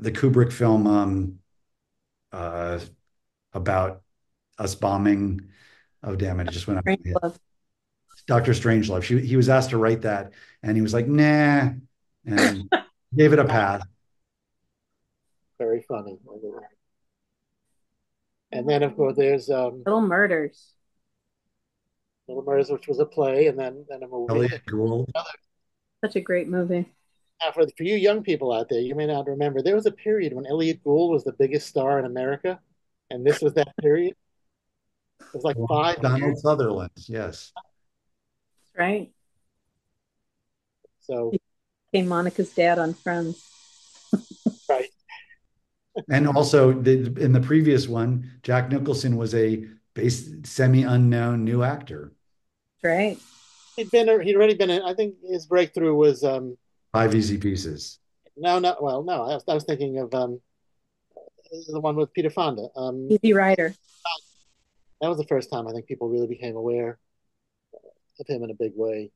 Speaker 5: Kubrick film about us bombing. Oh, damn it. It just went up. Dr. Strangelove. He was asked to write that, and he was like, nah, and gave it a pass.
Speaker 2: Very funny. And then, of course, there's
Speaker 4: Little Murders.
Speaker 2: Little Murders, which was a play, and then a movie.
Speaker 5: Elliot Gould.
Speaker 4: Such a great movie.
Speaker 2: Now, for you young people out there, you may not remember, there was a period when Elliot Gould was the biggest star in America, and this was that period. It was like 5
Speaker 5: Donald
Speaker 2: years.
Speaker 5: Sutherland, yes.
Speaker 4: Right.
Speaker 2: So,
Speaker 4: Became Monica's dad on Friends.
Speaker 2: right.
Speaker 5: And also in the previous one, Jack Nicholson was a semi-unknown new actor.
Speaker 4: Right.
Speaker 2: He'd already been in, I think his breakthrough was,
Speaker 5: 5 Easy Pieces.
Speaker 2: no, no, well, no, I was thinking of, the one with Peter Fonda.
Speaker 4: Easy Rider.
Speaker 2: That was the first time I think people really became aware of him in a big way.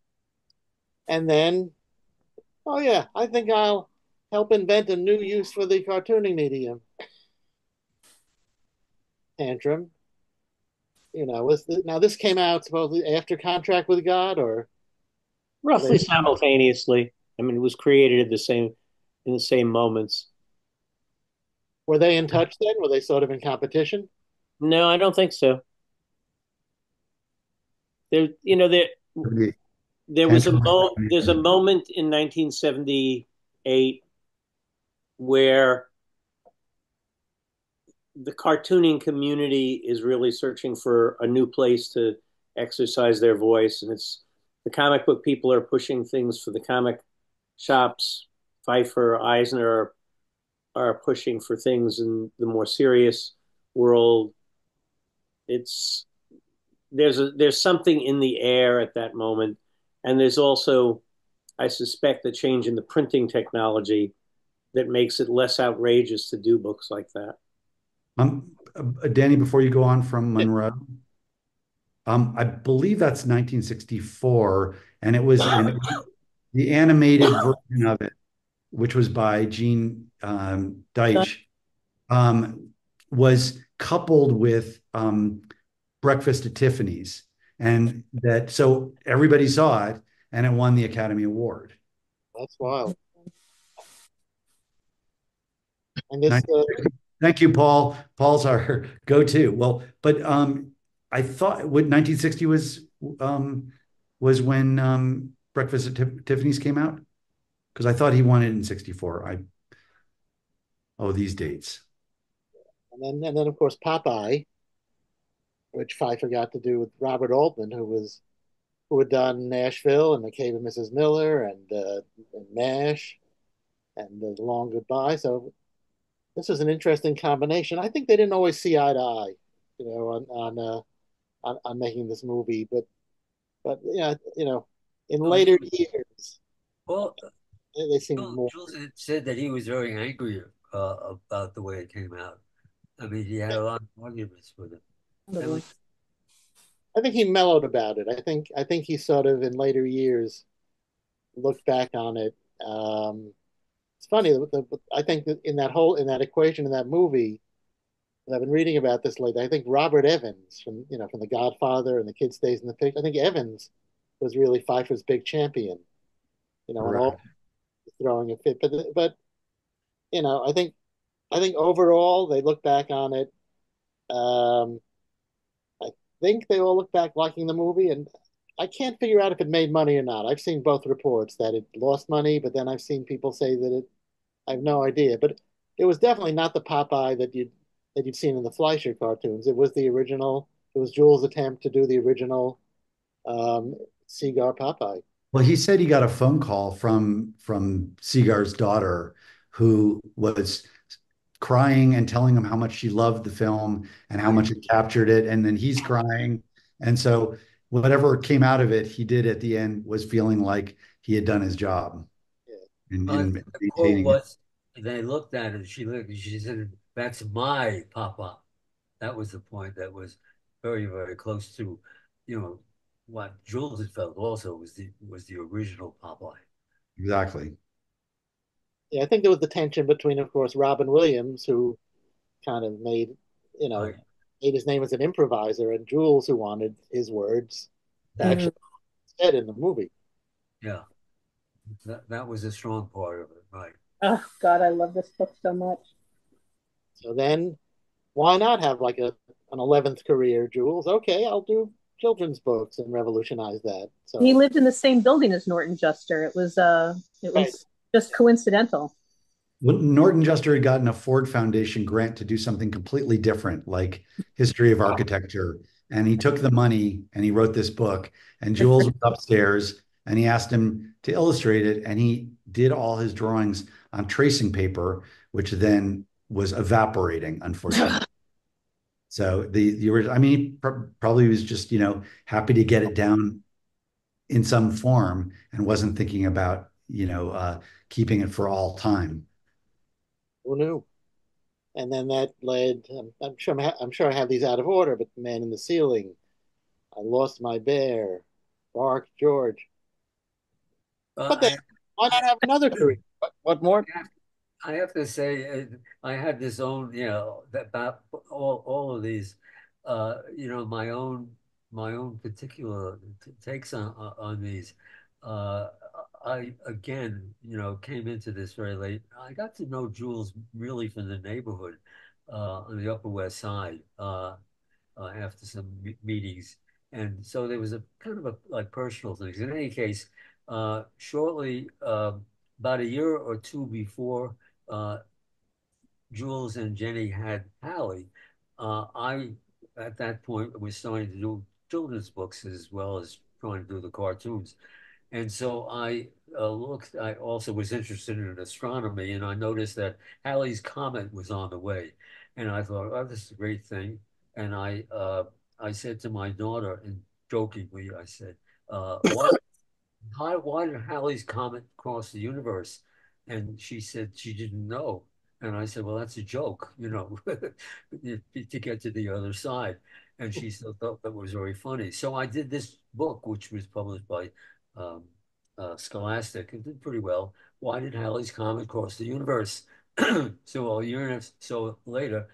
Speaker 2: And then, oh yeah, I think I'll help invent a new use for the cartooning medium. Tantrum. Now this came out supposedly after Contract with God, or
Speaker 6: Roughly simultaneously. I mean, it was created at in the same moments.
Speaker 2: were they in touch then? Were they sort of in competition?
Speaker 6: No, I don't think so. There, you know, there was there's a moment in 1978 where the cartooning community is really searching for a new place to exercise their voice, and it's the comic book people are pushing things for the comic shops. Feiffer, Eisner are pushing for things in the more serious world. It's there's something in the air at that moment, and there's also, I suspect, a change in the printing technology that makes it less outrageous to do books like that.
Speaker 5: Danny, before you go on from Monroe, I believe that's 1964, and it was the animated version of it, which was by Gene Deitch, was coupled with Breakfast at Tiffany's, and that so everybody saw it, and it won the Academy Award.
Speaker 2: That's wild. And this,
Speaker 5: thank you, Paul. Paul's our go-to. Well, but I thought what 1960 was when Breakfast at Tiffany's came out, because I thought he won it in 64. These dates.
Speaker 2: And then of course Popeye, which Pfeiffer got to do with Robert Altman, who had done Nashville and The Cave of Mrs. Miller and MASH and The Long Goodbye. So this was an interesting combination. I think they didn't always see eye to eye, on making this movie, but yeah, in later years,
Speaker 3: well,
Speaker 2: they seemed more.
Speaker 3: Jules said that he was very angry about the way it came out. I mean, he had a lot of arguments with it.
Speaker 2: I think he mellowed about it. I think he sort of in later years looked back on it. It's funny. I think that in that equation in that movie, and I've been reading about this lately. I think Robert Evans from The Godfather and The Kid Stays in the Picture. I think Evans was really Pfeiffer's big champion. And all throwing a fit, but I think overall they look back on it. I think they all look back liking the movie, and I can't figure out if it made money or not. I've seen both reports that it lost money, but then I've seen people say that I have no idea. But it was definitely not the Popeye that you'd seen in the Fleischer cartoons. It was the original. It was Jules' attempt to do the original Seagar Popeye.
Speaker 5: Well, he said he got a phone call from Seagar's daughter, who was crying and telling him how much she loved the film and how much it captured it, and then he's crying, and so whatever came out of it, he did at the end was feeling like he had done his job.
Speaker 2: Yeah.
Speaker 3: The quote was, they looked at it. She said, "That's my Papa." That was the point. That was very, very close to, what Jules had felt also was the original Popeye.
Speaker 5: Exactly.
Speaker 2: Yeah, I think there was the tension between, of course, Robin Williams, who kind of made his name as an improviser, and Jules, who wanted his words actually said in the movie.
Speaker 3: Yeah, that was a strong part of it, right?
Speaker 4: Oh God, I love this book so much.
Speaker 2: So then, why not have like an 11th career, Jules? Okay, I'll do children's books and revolutionize that. So
Speaker 4: he lived in the same building as Norton Juster. It was just coincidental.
Speaker 5: Well, Norton Juster had gotten a Ford Foundation grant to do something completely different, like history of architecture. And he took the money and he wrote this book. And Jules was upstairs and he asked him to illustrate it, and he did all his drawings on tracing paper, which then was evaporating, unfortunately. So the original, I mean, he probably was just, happy to get it down in some form and wasn't thinking about, keeping it for all time.
Speaker 2: Who knew? And then that led. I'm sure I have these out of order, but the Man in the Ceiling, I Lost My Bear, Bark George. But then,
Speaker 3: I,
Speaker 2: why not have another career? What more?
Speaker 3: I have to say, I had this own, that about all of these, my own particular takes on these. Uh, I again, came into this very late. I got to know Jules really from the neighborhood, on the Upper West Side, after some meetings, and so there was a kind of a like personal things. In any case, shortly, about a year or two before uh, Jules and Jenny had Hallie, I, at that point, was starting to do children's books as well as trying to do the cartoons. And so I also was interested in astronomy, and I noticed that Halley's Comet was on the way. And I thought, oh, this is a great thing. And I said to my daughter, and jokingly, I said, why did Halley's Comet cross the universe? And she said she didn't know. And I said, well, that's a joke, to get to the other side. And she still thought that was very funny. So I did this book, which was published by um, Scholastic. It did pretty well. Why did Halley's Comet cross the universe? So a year and so later,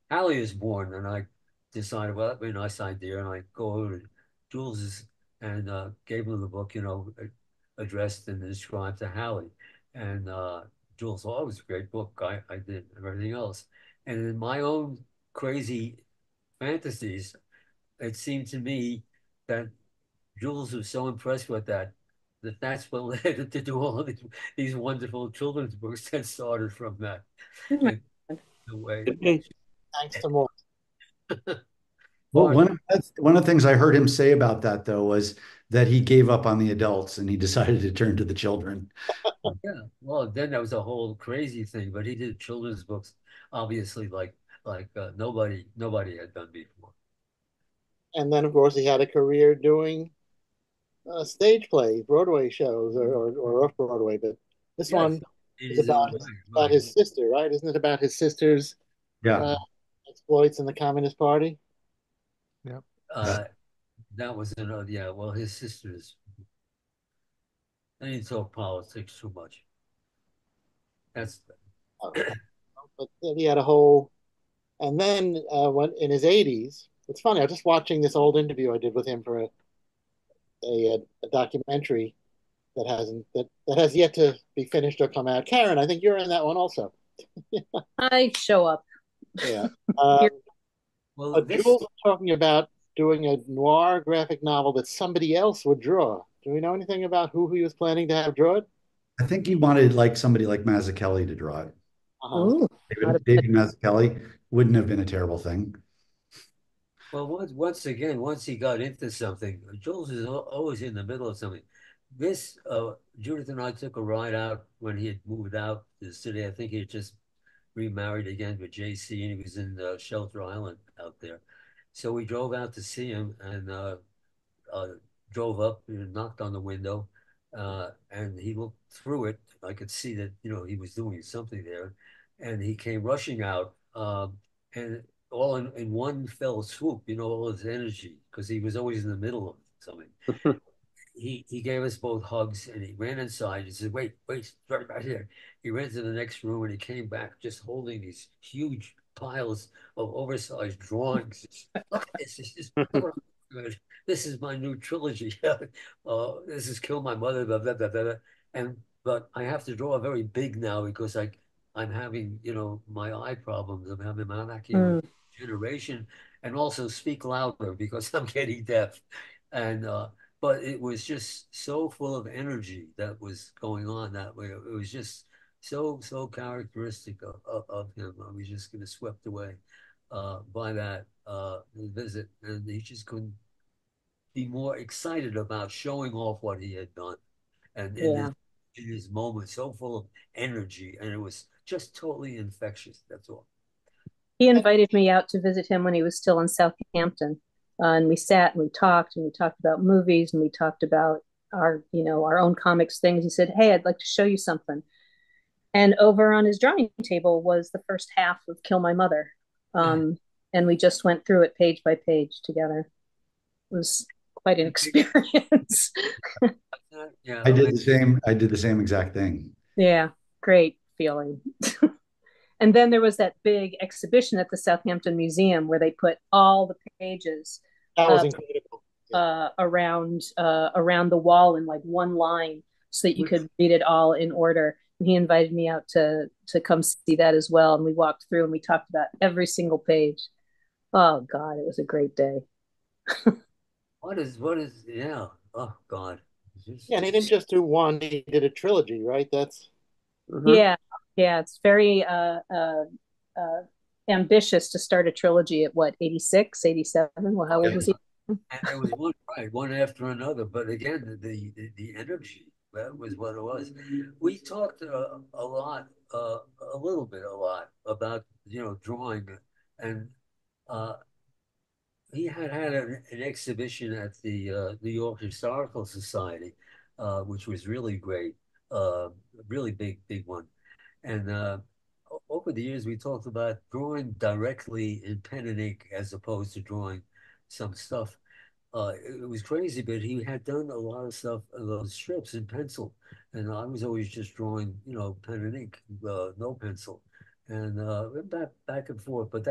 Speaker 3: Hallie is born, and I decided, well, that'd be a nice idea. And I go over to Jules's and gave him the book, addressed and described to Hallie. And Jules thought it was a great book. I did everything else. And in my own crazy fantasies, it seemed to me that Jules was so impressed with that that's what led him to do all of these wonderful children's books that started from that in a way.
Speaker 2: Thanks to more.
Speaker 5: Well,
Speaker 3: Part,
Speaker 5: one of the things I heard him say about that though was that he gave up on the adults and he decided to turn to the children.
Speaker 3: yeah. Well, then that was a whole crazy thing, but he did children's books, obviously, like nobody had done before.
Speaker 2: And then, of course, he had a career doing stage plays, Broadway shows, or off Broadway. But this
Speaker 3: Yes,
Speaker 2: one
Speaker 3: in
Speaker 2: is
Speaker 3: his own way,
Speaker 2: about
Speaker 3: right?
Speaker 2: his sister, right? Isn't it about his sister's
Speaker 5: Yeah.
Speaker 2: uh, exploits in the Communist Party?
Speaker 7: Yep.
Speaker 3: Uh, that was another, yeah. Well, his sisters, they didn't talk politics too much. That's
Speaker 2: Oh, but then he had a whole, and then when in his 80s, it's funny. I was just watching this old interview I did with him for a documentary that has yet to be finished or come out. Karen, I think you're in that one also.
Speaker 4: I show up.
Speaker 2: Yeah. Um,
Speaker 3: well,
Speaker 2: but
Speaker 3: this
Speaker 2: Jules was talking about doing a noir graphic novel that somebody else would draw. Do we know anything about who he was planning to have draw it?
Speaker 5: I think he wanted like somebody like Mazzucchelli to draw it.
Speaker 2: Uh-huh.
Speaker 4: Ooh, not a
Speaker 5: David Mazzucchelli wouldn't have been a terrible thing.
Speaker 3: well, once again, once he got into something, Jules is always in the middle of something. This Judith and I took a ride out when he had moved out to the city. I think he had just remarried again with JC, and he was in Shelter Island out there. So we drove out to see him, and uh, drove up and knocked on the window, and he looked through it. I could see that he was doing something there, and he came rushing out, and all in one fell swoop. All his energy because he was always in the middle of something. He gave us both hugs and he ran inside. He said, wait, right here. He ran to the next room and he came back just holding these huge piles of oversized drawings. Look at this. This is good. This is my new trilogy. This is Kill My Mother, blah, blah, blah, blah. But I have to draw very big now because I'm having, my eye problems. I'm having macular
Speaker 4: Mm.
Speaker 3: degeneration and also speak louder because I'm getting deaf. And but it was just so full of energy that was going on that way. It was just so characteristic of him. I was just going to swept away by that visit, and he just couldn't be more excited about showing off what he had done. and
Speaker 4: Yeah.
Speaker 3: in this moment, so full of energy, and it was just totally infectious. That's all.
Speaker 4: He invited me out to visit him when he was still in Southampton. And we sat and we talked about movies and we talked about our own comics things. He said, "Hey, I'd like to show you something." And over on his drawing table was the first half of Kill My Mother. And we just went through it page by page together. It was quite an experience.
Speaker 3: Yeah,
Speaker 5: I did the same. I did the same exact thing.
Speaker 4: Yeah, great feeling. And then there was that big exhibition at the Southampton Museum where they put all the pages
Speaker 2: That was
Speaker 4: up
Speaker 2: incredible. Yeah.
Speaker 4: around the wall in like one line so that you could read it all in order. And he invited me out to come see that as well. And we walked through and we talked about every single page. Oh God, it was a great day.
Speaker 3: yeah. Oh God.
Speaker 2: Yeah, and he didn't just do one; he did a trilogy, right? That's
Speaker 4: Yeah, yeah, it's very uh, ambitious to start a trilogy at what, 86, 87? Well, how old
Speaker 5: Yeah.
Speaker 4: was he?
Speaker 3: And it was one right, one after another. But again, the energy, that was what it was. We talked a lot, a little bit, a lot about drawing, and uh, he had an exhibition at the New York Historical Society, which was really great, really big one. And over the years, we talked about drawing directly in pen and ink as opposed to drawing some stuff. It was crazy, but he had done a lot of stuff, those strips in pencil, and I was always just drawing, pen and ink, no pencil, and back and forth. But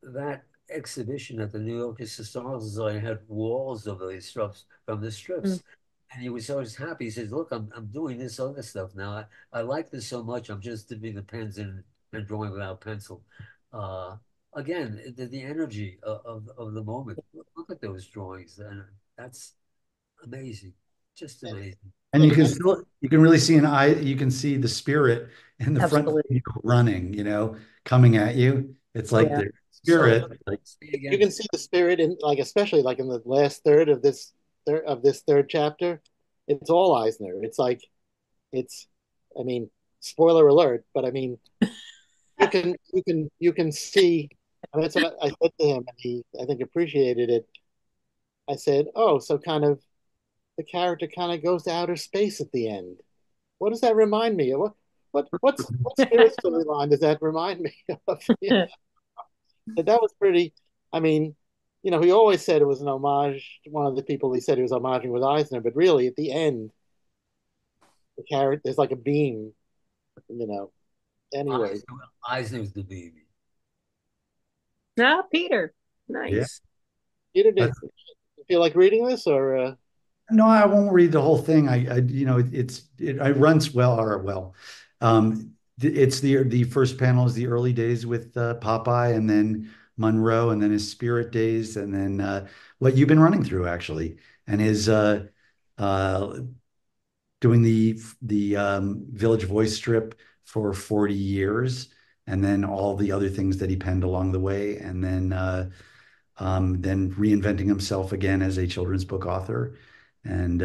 Speaker 3: that exhibition at the New York Historical Society had walls of these strips from the
Speaker 4: Mm.
Speaker 3: strips. And he was always happy. He says, "Look, I'm doing this other stuff now. I like this so much. I'm just dipping the pens in and drawing without pencil." Uh, Again, the energy of the moment. Look at those drawings, and that's amazing, just amazing.
Speaker 5: And
Speaker 2: yeah.
Speaker 5: you can still you can really see an eye, you can see the spirit in the front
Speaker 4: Absolutely.
Speaker 5: running, coming at you. It's like
Speaker 4: Yeah.
Speaker 5: the
Speaker 3: So,
Speaker 5: spirit, like
Speaker 3: say
Speaker 2: You
Speaker 3: again.
Speaker 2: can see the spirit in, like, especially like in the last third of this third chapter. It's all Eisner. It's like it's, I mean, spoiler alert, but I mean, you can see. And that's what I said to him, and he, I think, appreciated it. I said, "Oh, so kind of the character kind of goes to outer space at the end. What does that remind me of? What spirit storyline does that remind me of?" Yeah. But that was pretty. I mean, he always said it was an homage. One of the people he said he was homaging was Eisner, but really at the end, the character there's like a beam. You know. Anyway,
Speaker 3: Eisner's the baby.
Speaker 4: Ah, Peter.
Speaker 5: yeah.
Speaker 4: Nice.
Speaker 2: Peter, did
Speaker 5: That's,
Speaker 2: you feel like reading this or?
Speaker 5: no, I won't read the whole thing. It runs well or well. It's the first panel is the early days with Popeye, and then Monroe, and then his spirit days, and then what you've been running through actually, and his uh, doing the Village Voice strip for 40 years, and then all the other things that he penned along the way, and then reinventing himself again as a children's book author, and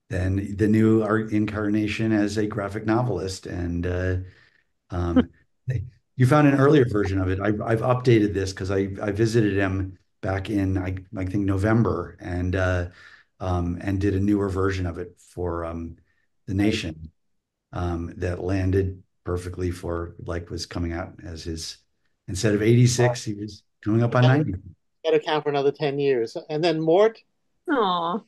Speaker 5: then the new art incarnation as a graphic novelist. And um, you found an earlier version of it. I've updated this because I visited him back in I think November, and did a newer version of it for the
Speaker 2: Nice.
Speaker 5: Nation, that landed perfectly for like was coming out as his, instead of 86, he was coming up on 90.
Speaker 2: Got to count for another 10 years, and then Mort.
Speaker 4: Aw.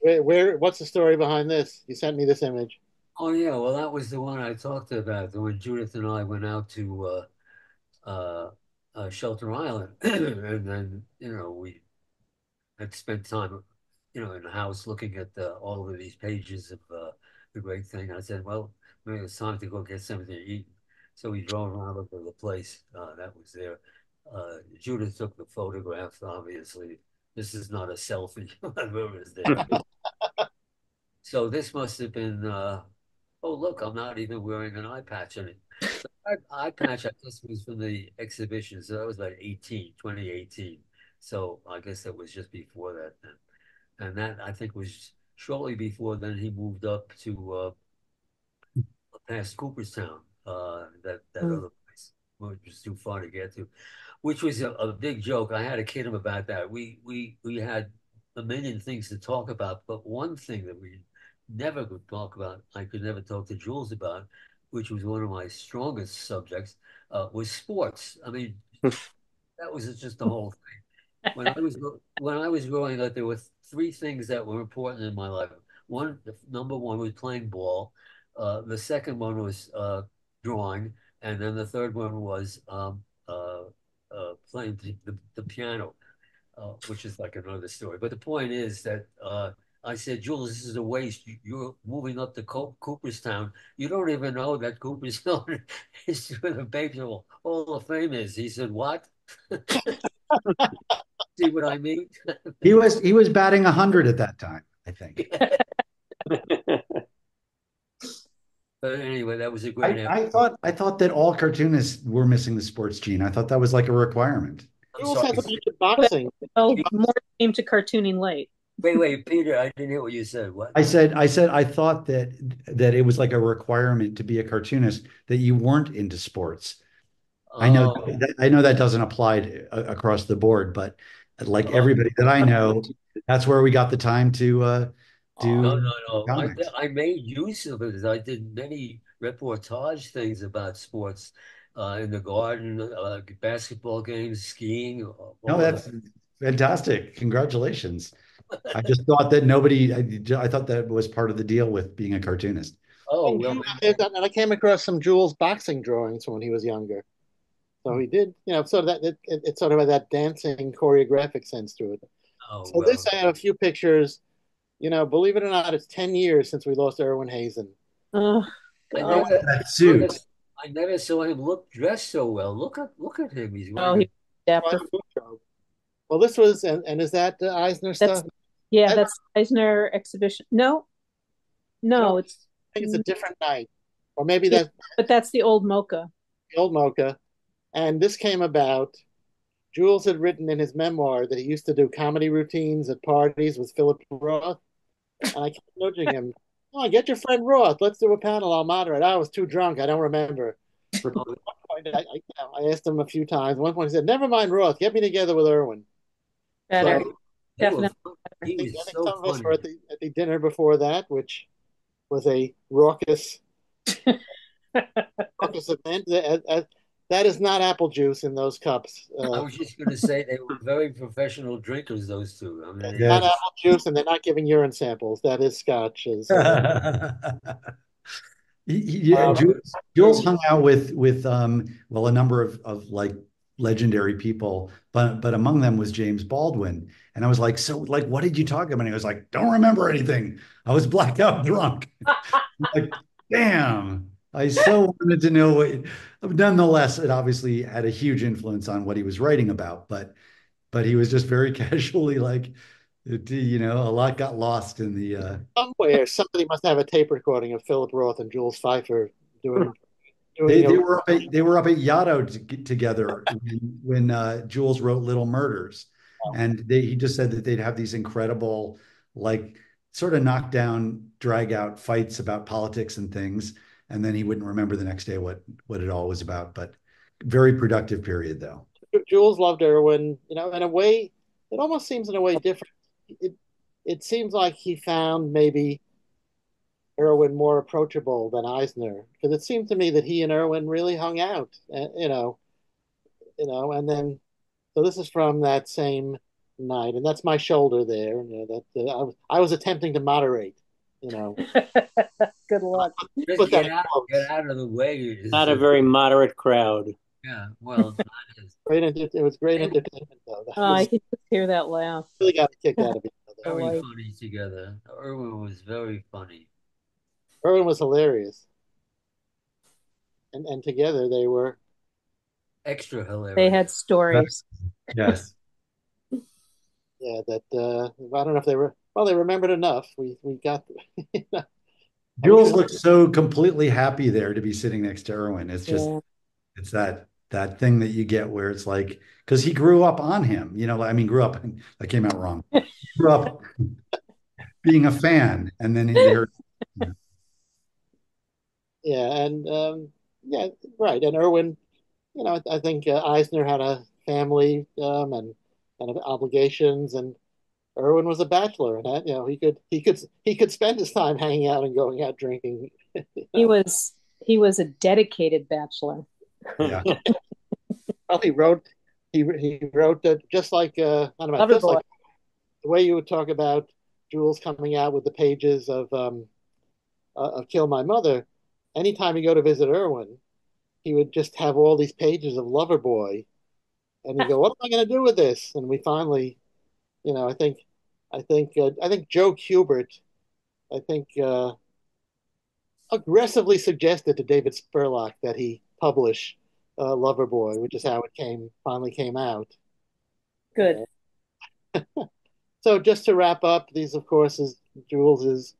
Speaker 2: What's the story behind this? You sent me this image.
Speaker 3: Oh yeah, well that was the one I talked about when Judith and I went out to Shelter Island, and then we had spent time in the house looking at all of these pages of the great thing. I said, well, maybe it's time to go get something to eat. So we drove around over the place that was there. Judith took the photographs. Obviously, this is not a selfie. Whoever was there. So this must have been. Oh, look, I'm not even wearing an eye patch on it. The eye patch, I guess, was from the exhibition. So that was like 2018. So I guess that was just before that then. And that, I think, was shortly before then he moved up to past Cooperstown, that other place, which was too far to get to, which was a big joke. I had to kid him about that. We had a million things to talk about, but one thing that we never could talk about, I could never talk to Jules about, which was one of my strongest subjects, was sports. I mean, that was just the whole thing. When I was growing up, there were three things that were important in my life. One, number one was playing ball. The second one was drawing, and then the third one was playing the piano, which is like another story. But the point is that I said, Jules, this is a waste. You're moving up to Cooperstown. You don't even know that Cooperstown is where the Baseball Hall of Fame is. He said, what? See what I mean?
Speaker 5: He was batting 100 at that time, I think.
Speaker 3: But anyway, that was a great
Speaker 5: I thought that all cartoonists were missing the sports gene. I thought that was like a requirement.
Speaker 2: Jules has a bunch of boxing.
Speaker 4: Oh, Mort came to cartooning late.
Speaker 3: Wait, Peter, I didn't hear what you said. What?
Speaker 5: I thought that it was like a requirement to be a cartoonist that you weren't into sports. I know
Speaker 3: Oh,
Speaker 5: that doesn't apply across the board, but like everybody that I know, that's where we got the time to
Speaker 3: no,
Speaker 5: do
Speaker 3: no, no.
Speaker 5: comics.
Speaker 3: I made use of it. I did many reportage things about sports in the garden, basketball games, skiing,
Speaker 5: No,
Speaker 3: all of
Speaker 5: that's fantastic. Congratulations. I just thought that I thought that was part of the deal with being a cartoonist.
Speaker 3: Oh,
Speaker 2: And
Speaker 3: well,
Speaker 2: and I came across some Jules boxing drawings when he was younger. So he did, sort of that. It sort of had that dancing choreographic sense to it.
Speaker 3: oh,
Speaker 2: So this,
Speaker 3: well.
Speaker 2: I have a few pictures. Believe it or not, it's 10 years since we lost Erwin Hazen.
Speaker 4: Oh
Speaker 3: I
Speaker 4: God.
Speaker 3: never,
Speaker 5: That
Speaker 3: never,
Speaker 5: suit.
Speaker 3: I never saw him look dressed so well. Look at him. He's
Speaker 4: Oh,
Speaker 3: wearing
Speaker 4: he dapper.
Speaker 2: Well, this was, and is that Eisner
Speaker 4: That's
Speaker 2: stuff?
Speaker 4: that's Eisner exhibition. No,
Speaker 2: No,
Speaker 4: no,
Speaker 2: I
Speaker 4: it's
Speaker 2: think it's a different night, or maybe
Speaker 4: yeah,
Speaker 2: that's
Speaker 4: but that's the old Mocha.
Speaker 2: the old Mocha. And this came about. Jules had written in his memoir that he used to do comedy routines at parties with Philip Roth, and I kept nudging him. Come on, get your friend Roth. Let's do a panel. I'll moderate. I was too drunk. I don't remember.
Speaker 3: Oh,
Speaker 2: At one point, I asked him a few times. At one point, he said, "Never mind Roth. Get me together with Irwin." So
Speaker 4: Better,
Speaker 3: they were,
Speaker 4: definitely.
Speaker 3: he
Speaker 2: I
Speaker 3: was
Speaker 2: think
Speaker 3: so
Speaker 2: some of us
Speaker 3: funny.
Speaker 2: were at the dinner before that, which was a raucous event. That is not apple juice in those cups.
Speaker 3: I was just going to say they were very professional drinkers, those two. I
Speaker 2: It's
Speaker 3: mean,
Speaker 2: not
Speaker 5: Yes.
Speaker 2: apple juice, and they're not giving urine samples. That is scotch.
Speaker 5: Yeah,
Speaker 2: Um,
Speaker 5: Jules hung out with well, a number of like legendary people, but among them was James Baldwin. And I was like, so like what did you talk about? And he was like, don't remember anything. I was blackout drunk. Like, damn. I so wanted to know nonetheless, it obviously had a huge influence on what he was writing about, but he was just very casually like, a lot got lost in the
Speaker 2: somewhere, somebody must have a tape recording of Philip Roth and Jules Feiffer doing
Speaker 5: They
Speaker 2: doing a.
Speaker 5: they were up at Yaddo together when Jules wrote Little Murders, and he just said that they'd have these incredible, like, sort of knockdown, drag out fights about politics and things, and then he wouldn't remember the next day what it all was about. But very productive period though.
Speaker 2: Jules loved Irwin. In a way, it almost seems in a way different. It it seems like he found maybe Irwin more approachable than Eisner because it seemed to me that he and Irwin really hung out. And then so this is from that same night, and that's my shoulder there. That I was attempting to moderate. You know,
Speaker 4: Good luck.
Speaker 2: put
Speaker 3: just
Speaker 2: that in
Speaker 3: get
Speaker 2: quotes.
Speaker 3: out of the way.
Speaker 6: Not a very moderate crowd.
Speaker 3: Yeah, well, that is
Speaker 2: It was great
Speaker 3: they were
Speaker 2: entertainment though. That
Speaker 4: Oh, I
Speaker 2: was
Speaker 4: can just hear that laugh.
Speaker 2: really got a kick out of each other.
Speaker 3: very
Speaker 4: Delight.
Speaker 3: funny together. Irwin was very funny,
Speaker 2: Irwin was hilarious, and together they were.
Speaker 3: extra
Speaker 4: They
Speaker 3: hilarious.
Speaker 4: had stories.
Speaker 5: Yes.
Speaker 2: Yeah, that I don't know if they were. Well, they remembered enough. We got. I wish
Speaker 5: Jules looked so completely happy there to be sitting next to Erwin.
Speaker 4: Yeah.
Speaker 5: It's that thing that you get where it's like because he grew up on him, I mean, grew up. That came out wrong. Grew up being a fan, and then he heard. Yeah.
Speaker 2: Yeah, and yeah, right. And Irwin, I think Eisner had a family and obligations, and Irwin was a bachelor, and that he could spend his time hanging out and going out drinking.
Speaker 4: He was he was a dedicated bachelor.
Speaker 5: Yeah.
Speaker 2: Well, he wrote that just like I don't know, just
Speaker 4: Loverboy.
Speaker 2: like the way you would talk about Jules coming out with the pages of Kill My Mother. Anytime you go to visit Irwin, he would just have all these pages of Loverboy, and you go, "What am I going to do with this?" And we finally, I think Joe Kubert, I think aggressively suggested to David Spurlock that he publish Loverboy, which is how it finally came out.
Speaker 4: Good.
Speaker 2: So just to wrap up, these of course is Jules's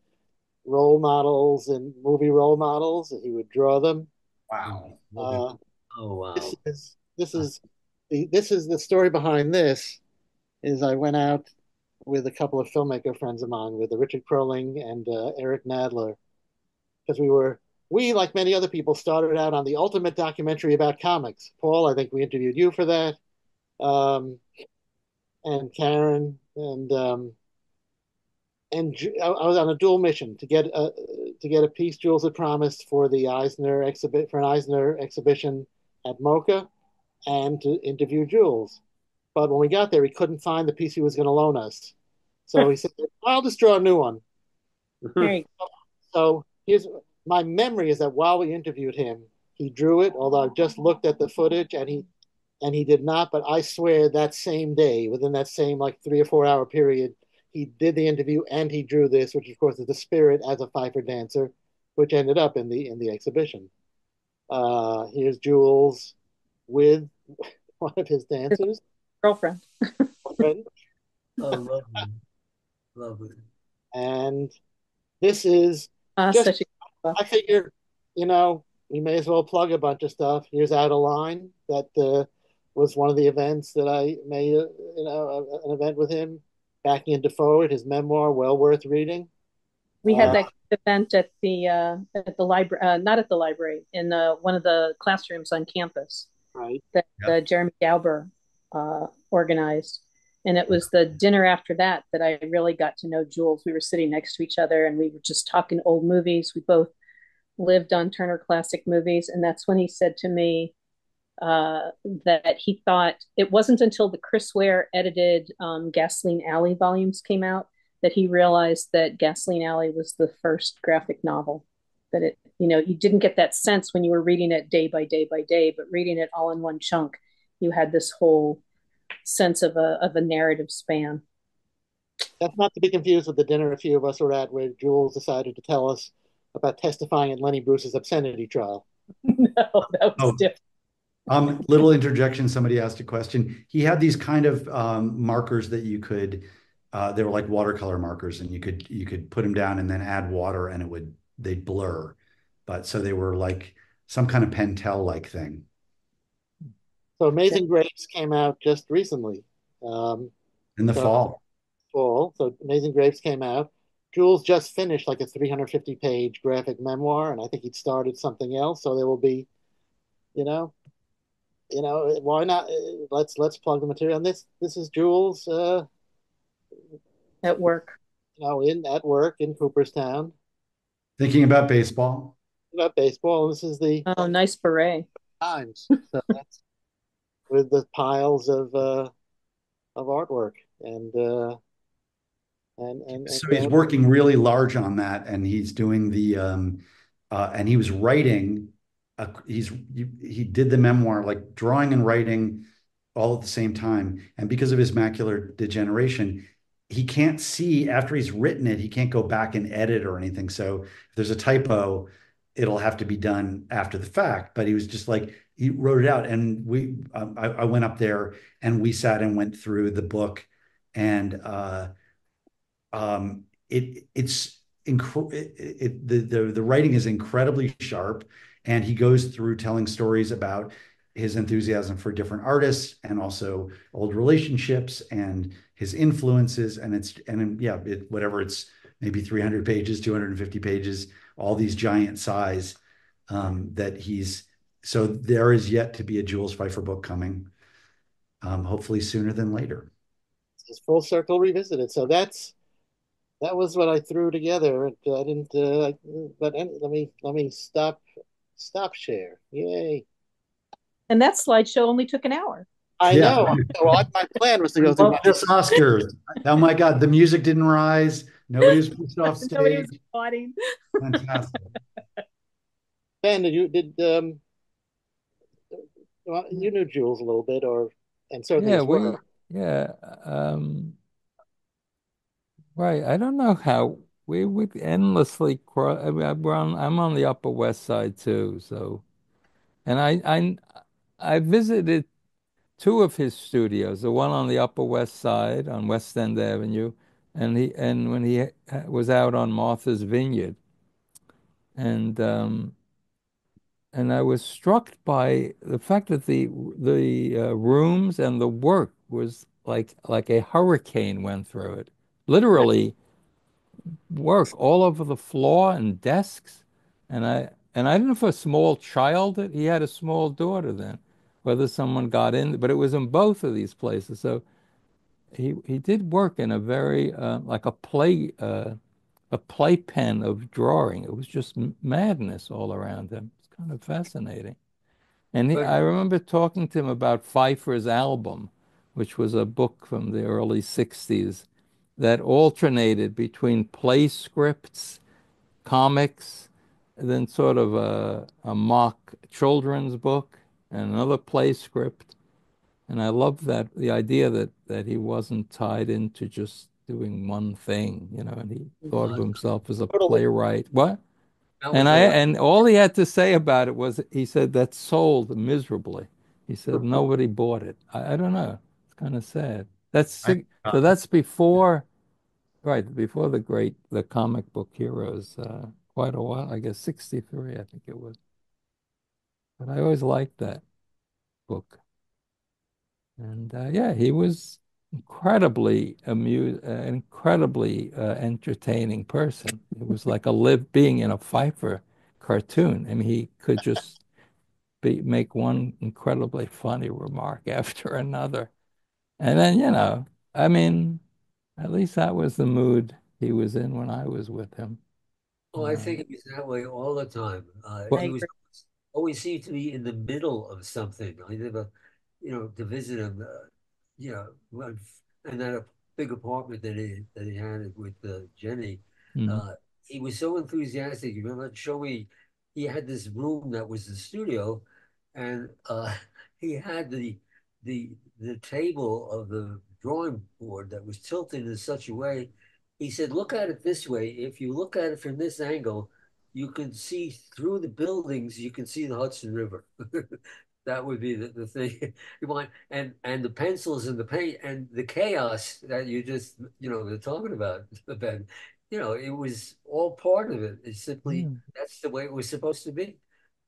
Speaker 2: role models and movie role models, and he would draw them.
Speaker 5: Wow.
Speaker 2: Uh,
Speaker 3: Oh wow.
Speaker 2: this is the story behind this. Is I went out with a couple of filmmaker friends of mine, with Richard Kroling and Eric Nadler, because we like many other people started out on the ultimate documentary about comics. Paul, I think we interviewed you for that, um, and Karen, and I was on a dual mission to get a piece Jules had promised for the an Eisner exhibition at MoCA, and to interview Jules. But when we got there, he couldn't find the piece he was going to loan us. So he said, "I'll just draw a new one."
Speaker 4: There you
Speaker 2: So here's my memory is that while we interviewed him, he drew it. Although I just looked at the footage and he did not. But I swear that same day, within that same like 3 or 4 hour period, he did the interview and he drew this, which of course is the spirit as a Feiffer dancer, which ended up in the exhibition. Here's Jules with one of his
Speaker 4: His
Speaker 2: dancers,
Speaker 4: girlfriend.
Speaker 3: Oh, lovely, lovely.
Speaker 2: and this is just.
Speaker 4: Such a
Speaker 2: I figure, we may as well plug a bunch of stuff. Here's Out of Line, that was one of the events that I made, an event with him, backing into Forward, his memoir, well worth reading.
Speaker 4: We had
Speaker 2: Uh,
Speaker 4: that event at the library, not at the library, in one of the classrooms on campus
Speaker 2: right.
Speaker 4: that
Speaker 5: Yep.
Speaker 4: Jeremy Dauber organized. And it was the dinner after that I really got to know Jules. We were sitting next to each other and we were just talking old movies. We both lived on Turner Classic Movies. And that's when he said to me that he thought it wasn't until the Chris Ware edited Gasoline Alley volumes came out that he realized that Gasoline Alley was the first graphic novel. That you didn't get that sense when you were reading it day by day by day, but reading it all in one chunk, you had this whole sense of a narrative span.
Speaker 2: That's not to be confused with the dinner a few of us were at, where Jules decided to tell us about testifying in Lenny Bruce's obscenity trial.
Speaker 4: No, that was
Speaker 5: Oh,
Speaker 4: different.
Speaker 5: little interjection. Somebody asked a question. He had these kind of markers that you could, they were like watercolor markers, and you could put them down and then add water, and they'd blur. But so they were like some kind of Pentel like thing.
Speaker 2: So Amazing Grapes came out just recently. Um,
Speaker 5: In the
Speaker 2: so
Speaker 5: fall.
Speaker 2: fall. So Amazing Grapes came out. Jules just finished like a 350-page graphic memoir, and I think he'd started something else. So there will be, you know, why not? Let's plug the material. And this is Jules,
Speaker 4: At work.
Speaker 2: in at work in Cooperstown
Speaker 5: Thinking about baseball.
Speaker 2: about baseball. And this is the
Speaker 4: Oh, nice beret.
Speaker 2: Times. So that's with the piles of artwork and
Speaker 5: So he's working really large on that, and he's doing and he was writing. He did the memoir, like drawing and writing all at the same time. And because of his macular degeneration, he can't see after he's written it. He can't go back and edit or anything. So if there's a typo, it'll have to be done after the fact. But he was just like he wrote it out, and I went up there and we sat and went through the book, and it's the writing is incredibly sharp, and he goes through telling stories about his enthusiasm for different artists and also old relationships and his influences, and whatever, it's maybe 300 pages, 250 pages, all these giant size that so there is yet to be a Jules Feiffer book coming, hopefully sooner than later.
Speaker 2: It's full circle revisited. So that was what I threw together. I didn't, but let me stop share. Yay!
Speaker 4: And that slideshow only took an hour.
Speaker 2: I
Speaker 5: Yeah.
Speaker 2: know. Well, my plan was to go through
Speaker 5: Love this Oscars. Oh my God, the music didn't rise. Nobody was pushed off
Speaker 4: Nobody was
Speaker 5: stage.
Speaker 4: applauding.
Speaker 5: Fantastic.
Speaker 2: Ben, well, you knew Jules a little bit, and certainly
Speaker 1: Yeah,
Speaker 2: his work.
Speaker 1: yeah, right. I don't know how we would endlessly cross. I mean, I'm on the Upper West Side too, so and I visited two of his studios, the one on the Upper West Side on West End Avenue, and when he was out on Martha's Vineyard, and um, and I was struck by the fact that the rooms and the work was like a hurricane went through it. Literally work all over the floor and desks. And I don't know if a small child, he had a small daughter then, whether someone got in, but it was in both of these places. So he did work in a very like a playpen of drawing. It was just madness all around him. It's kind of fascinating. And
Speaker 3: But
Speaker 1: I remember talking to him about Pfeiffer's album, which was a book from the early 60s that alternated between play scripts, comics, and then sort of a mock children's book and another play script. And I love the idea that he wasn't tied into just doing one thing, and he thought of himself as a
Speaker 2: Totally.
Speaker 1: playwright. What?
Speaker 3: that
Speaker 1: And
Speaker 3: was
Speaker 1: I
Speaker 3: a lot.
Speaker 1: and all he had to say about it was he said that sold miserably. He said nobody bought it. I don't know. It's kind of sad.
Speaker 5: I,
Speaker 1: So that's before, right, before the comic book heroes, quite a while, I guess 63, I think it was. But I always liked that book. And yeah, he was incredibly entertaining person. It was like a live being in a Pfeiffer cartoon. I mean, he could just make one incredibly funny remark after another. And then, I mean, at least that was the mood he was in when I was with him.
Speaker 3: Oh, I think it was that way all the time.
Speaker 4: I
Speaker 1: Well,
Speaker 3: He was
Speaker 4: agree.
Speaker 3: always seemed to be in the middle of something. I never, to visit him, when, in that big apartment that he had with Jenny.
Speaker 1: mm,
Speaker 3: Uh, he was so enthusiastic. You remember, show me, he had this room that was the studio, and he had the table of the drawing board that was tilted in such a way. He said, "Look at it this way. If you look at it from this angle." You can see through the buildings, you can see the Hudson River. That would be the thing you want. And the pencils and the paint and the chaos that you just, they're talking about, Ben. It was all part of it. It's simply,
Speaker 1: yeah.
Speaker 3: that's the way it was supposed to be.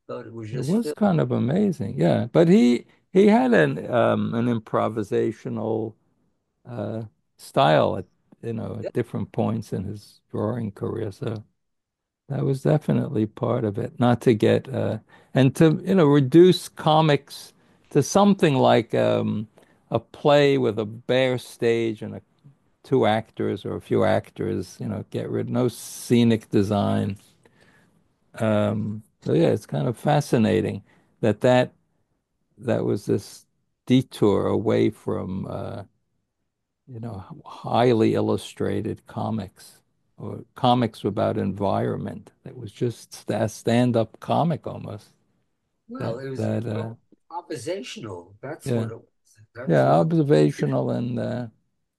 Speaker 3: But it was
Speaker 1: It
Speaker 3: just
Speaker 1: was
Speaker 3: film.
Speaker 1: kind of amazing, yeah. But he had an improvisational uh, style
Speaker 3: Yeah.
Speaker 1: at different points in his drawing career. So that was definitely part of it. Not to get and to reduce comics to something like a play with a bare stage and two actors or a few actors. Get rid no scenic design. So yeah, it's kind of fascinating that was this detour away from highly illustrated comics or comics about environment. It was just a stand-up comic almost.
Speaker 3: Well, it was
Speaker 1: That
Speaker 3: improvisational. That's
Speaker 1: yeah,
Speaker 3: what it was. That's
Speaker 1: yeah,
Speaker 3: what
Speaker 1: observational and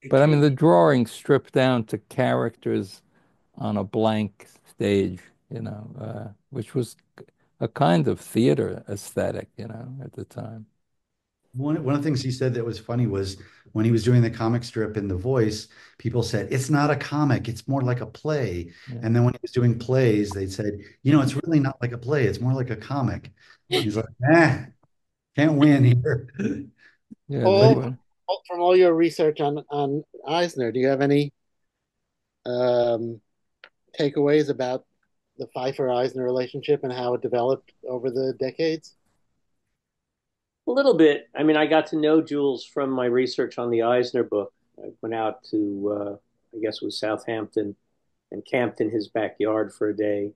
Speaker 3: it
Speaker 1: but I mean
Speaker 3: came.
Speaker 1: the drawing stripped down to characters on a blank stage, which was a kind of theater aesthetic, at the time.
Speaker 5: one of the things he said that was funny was when he was doing the comic strip in The Voice, people said, it's not a comic, it's more like a play.
Speaker 1: Yeah.
Speaker 5: And then when he was doing plays, they said, it's really not like a play, it's more like a comic. He's like, can't win here.
Speaker 1: Yeah, they
Speaker 5: But
Speaker 2: Paul,
Speaker 1: were.
Speaker 2: from all your research on Eisner, do you have any takeaways about the Feiffer-Eisner relationship and how it developed over the decades?
Speaker 6: A little bit. I mean, I got to know Jules from my research on the Eisner book. I went out to, I guess it was Southampton, and camped in his backyard for a day,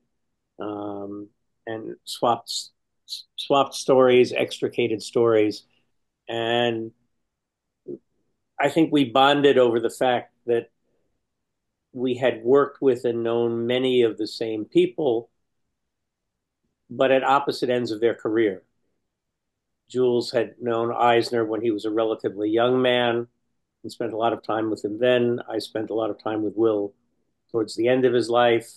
Speaker 6: and swapped stories, extricated stories, and I think we bonded over the fact that we had worked with and known many of the same people, but at opposite ends of their career. Jules had known Eisner when he was a relatively young man and spent a lot of time with him then. I spent a lot of time with Will towards the end of his life.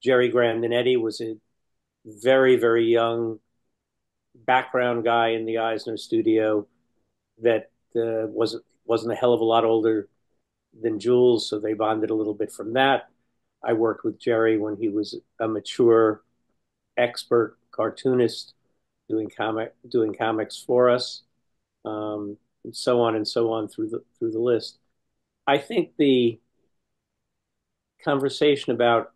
Speaker 6: Jerry Grandinetti was a very, very young background guy in the Eisner studio that wasn't a hell of a lot older than Jules, so they bonded a little bit from that. I worked with Jerry when he was a mature, expert cartoonist doing comics for us, and so on through the list. I think the conversation about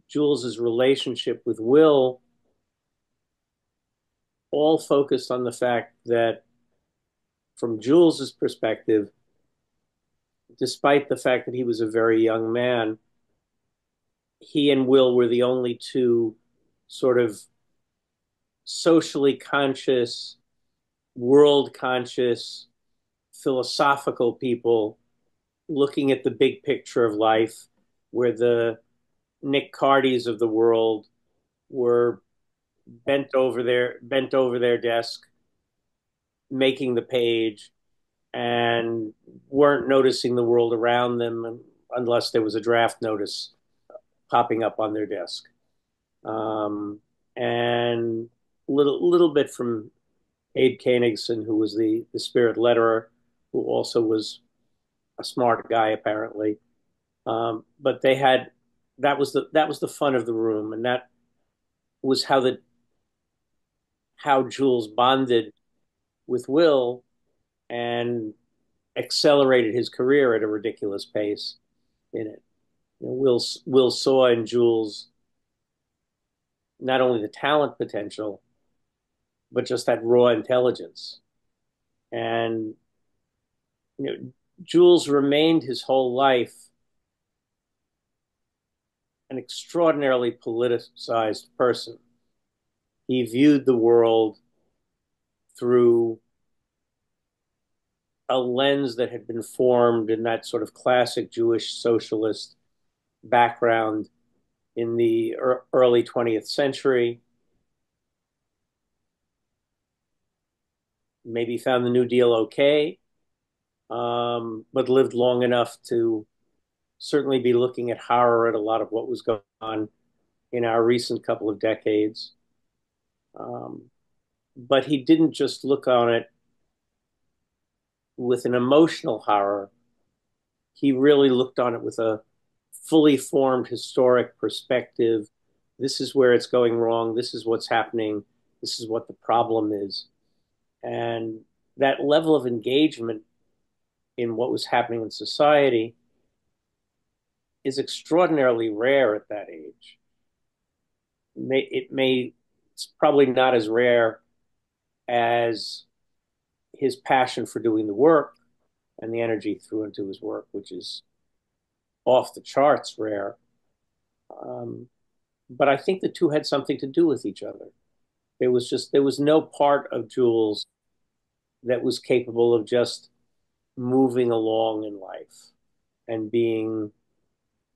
Speaker 6: Jules's relationship with Will all focused on the fact that, from Jules's perspective, despite the fact that he was a very young man, he and Will were the only two sort of socially conscious, world conscious, philosophical people looking at the big picture of life, where the Nick Cardys of the world were bent over their desk, making the page, and weren't noticing the world around them unless there was a draft notice popping up on their desk. And little bit from Abe Koenigson, who was the spirit letterer, who also was a smart guy apparently. But they had that was the fun of the room, and that was how Jules bonded with Will and accelerated his career at a ridiculous pace in it. You know, Will saw in Jules not only the talent potential, but just that raw intelligence. And you know, Jules remained his whole life an extraordinarily politicized person. He viewed the world through a lens that had been formed in that sort of classic Jewish socialist background in the early 20th century. Maybe found the New Deal okay, but lived long enough to certainly be looking at horror at a lot of what was going on in our recent couple of decades. But he didn't just look on it with an emotional horror. He really looked on it with a fully formed historic perspective. This is where it's going wrong. This is what's happening. This is what the problem is. And that level of engagement in what was happening in society is extraordinarily rare at that age. It's probably not as rare as his passion for doing the work and the energy he threw into his work, which is off the charts rare. But I think the two had something to do with each other. There was no part of Jules that was capable of just moving along in life and being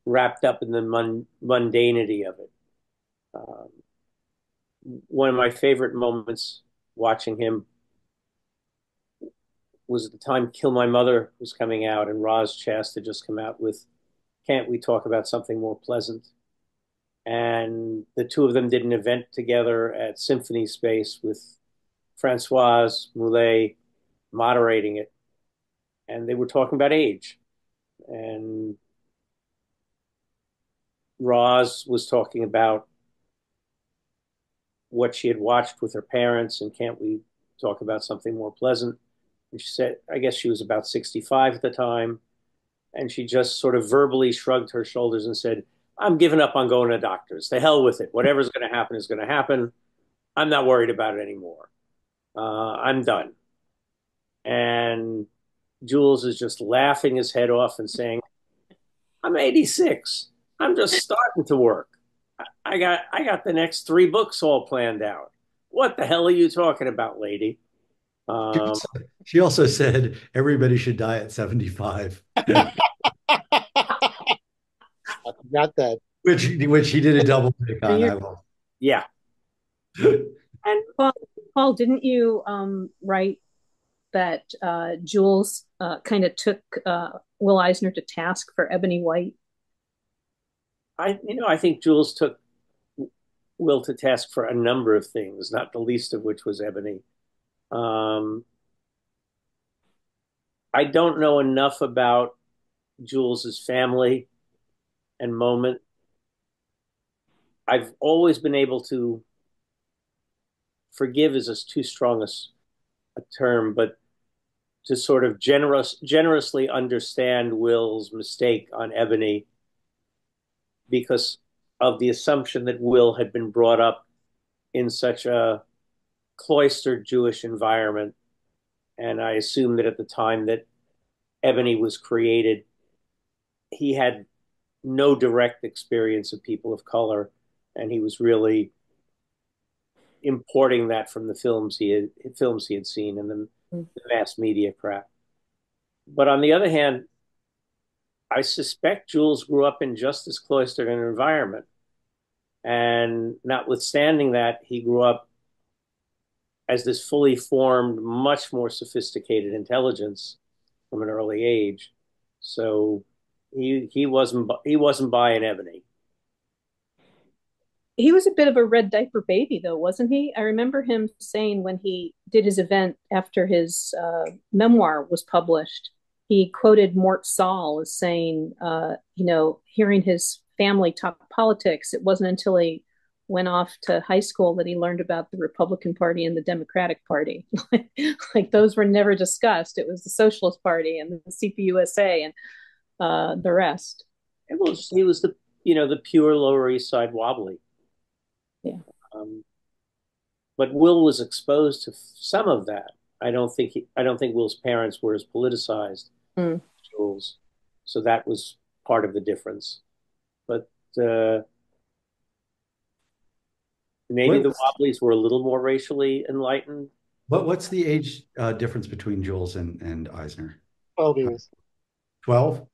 Speaker 6: wrapped up in the mundanity of it. One of my favorite moments watching him was at the time Kill My Mother was coming out, and Roz Chast had just come out with Can't We Talk About Something More Pleasant? And the two of them did an event together at Symphony Space with Francoise Moulet moderating it. And they were talking about age. And Roz was talking about what she had watched with her parents and Can't We Talk About Something More Pleasant? And she said, I guess she was about 65 at the time. And she just sort of verbally shrugged her shoulders and said, I'm giving up on going to doctors. The hell with it. Whatever's going to happen is going to happen. I'm not worried about it anymore. I'm done. And Jules is just laughing his head off and saying, I'm 86. I'm just starting to work. I got the next 3 books all planned out. What the hell are you talking about, lady? Um,
Speaker 5: She also said everybody should die at 75,
Speaker 2: I forgot that.
Speaker 5: which he did a double take on. I will.
Speaker 6: yeah. And
Speaker 4: Paul, didn't you write that Jules kind of took Will Eisner to task for Ebony White?
Speaker 6: I think Jules took Will to task for a number of things, not the least of which was Ebony. I don't know enough about Jules's family and moment. I've always been able to forgive is too strong a term, but to sort of generously understand Will's mistake on Ebony because of the assumption that Will had been brought up in such a cloistered Jewish environment. And I assume that at the time that Ebony was created, he had no direct experience of people of color, and he was really importing that from the films he had seen and the mass media crap. But on the other hand, I suspect Jules grew up in just as cloistered an environment. And notwithstanding that, he grew up as this fully formed, much more sophisticated intelligence from an early age. So he wasn't buying Ebony.
Speaker 4: He was a bit of a red diaper baby, though, wasn't he? I remember him saying when he did his event after his memoir was published, he quoted Mort Saul as saying, hearing his family talk politics, it wasn't until he went off to high school that he learned about the Republican Party and the Democratic Party. Like those were never discussed. It was the Socialist Party and the CPUSA and the rest.
Speaker 6: He was the pure Lower East Side wobbly.
Speaker 4: Yeah.
Speaker 6: But Will was exposed to some of that. I don't think Will's parents were as politicized as Jules, so that was part of the difference. But maybe the Wobblies were a little more racially enlightened.
Speaker 5: What's the age difference between Jules and Eisner?
Speaker 2: 12 years.
Speaker 5: 12?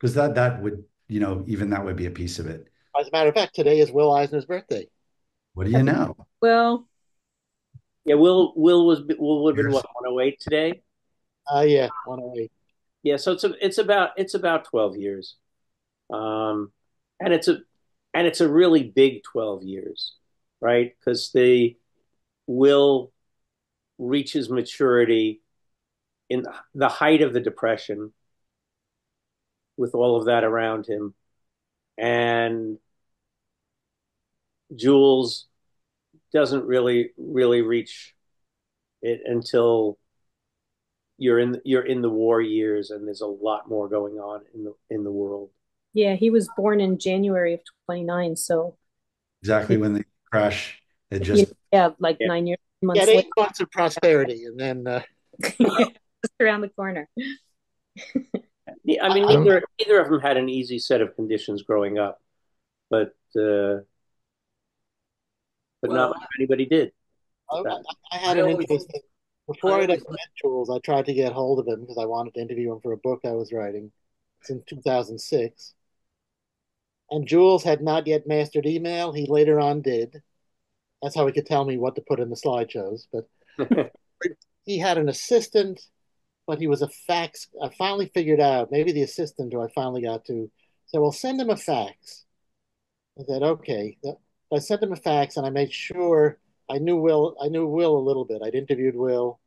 Speaker 5: Because that would, even that would be a piece of it.
Speaker 2: As a matter of fact, today is Will Eisner's birthday.
Speaker 5: What do you know?
Speaker 4: Well,
Speaker 6: yeah, Will would have been what, 108 today?
Speaker 2: Yeah, 108.
Speaker 6: Yeah, so it's about 12 years. And it's a really big 12 years, right? Because Will reaches maturity in the height of the Depression with all of that around him. And Jules doesn't really reach it until you're in the war years and there's a lot more going on in the world.
Speaker 4: Yeah, he was born in January of 29, so
Speaker 5: exactly when the crash had just
Speaker 4: 9 months
Speaker 2: Yeah, 8 months of prosperity, and then
Speaker 4: just around the corner.
Speaker 6: I mean, neither of them had an easy set of conditions growing up, but not much anybody did.
Speaker 2: I had an interesting. Before I met Jules, I tried to get hold of him because I wanted to interview him for a book I was writing. It's in 2006. And Jules had not yet mastered email. He later on did. That's how he could tell me what to put in the slideshows. But he had an assistant, but he was a fax. I finally figured out, maybe the assistant who I finally got to said, well, send him a fax. I said, okay. I sent him a fax and I made sure I knew Will a little bit. I'd interviewed Will.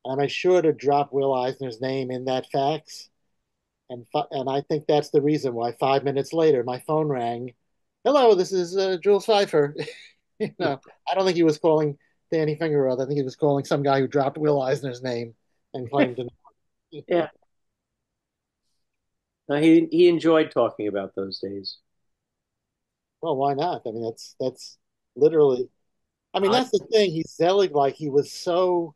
Speaker 2: And I made sure to drop Will Eisner's name in that fax. And I think that's the reason why 5 minutes later my phone rang. Hello, this is Jules Feiffer. I don't think he was calling Danny Fingeroth. I think he was calling some guy who dropped Will Eisner's name and claimed to know.
Speaker 6: Yeah. He enjoyed talking about those days.
Speaker 2: Well, why not? I mean, that's literally. I mean,
Speaker 3: I
Speaker 2: that's the thing. He's Zelig, like he was so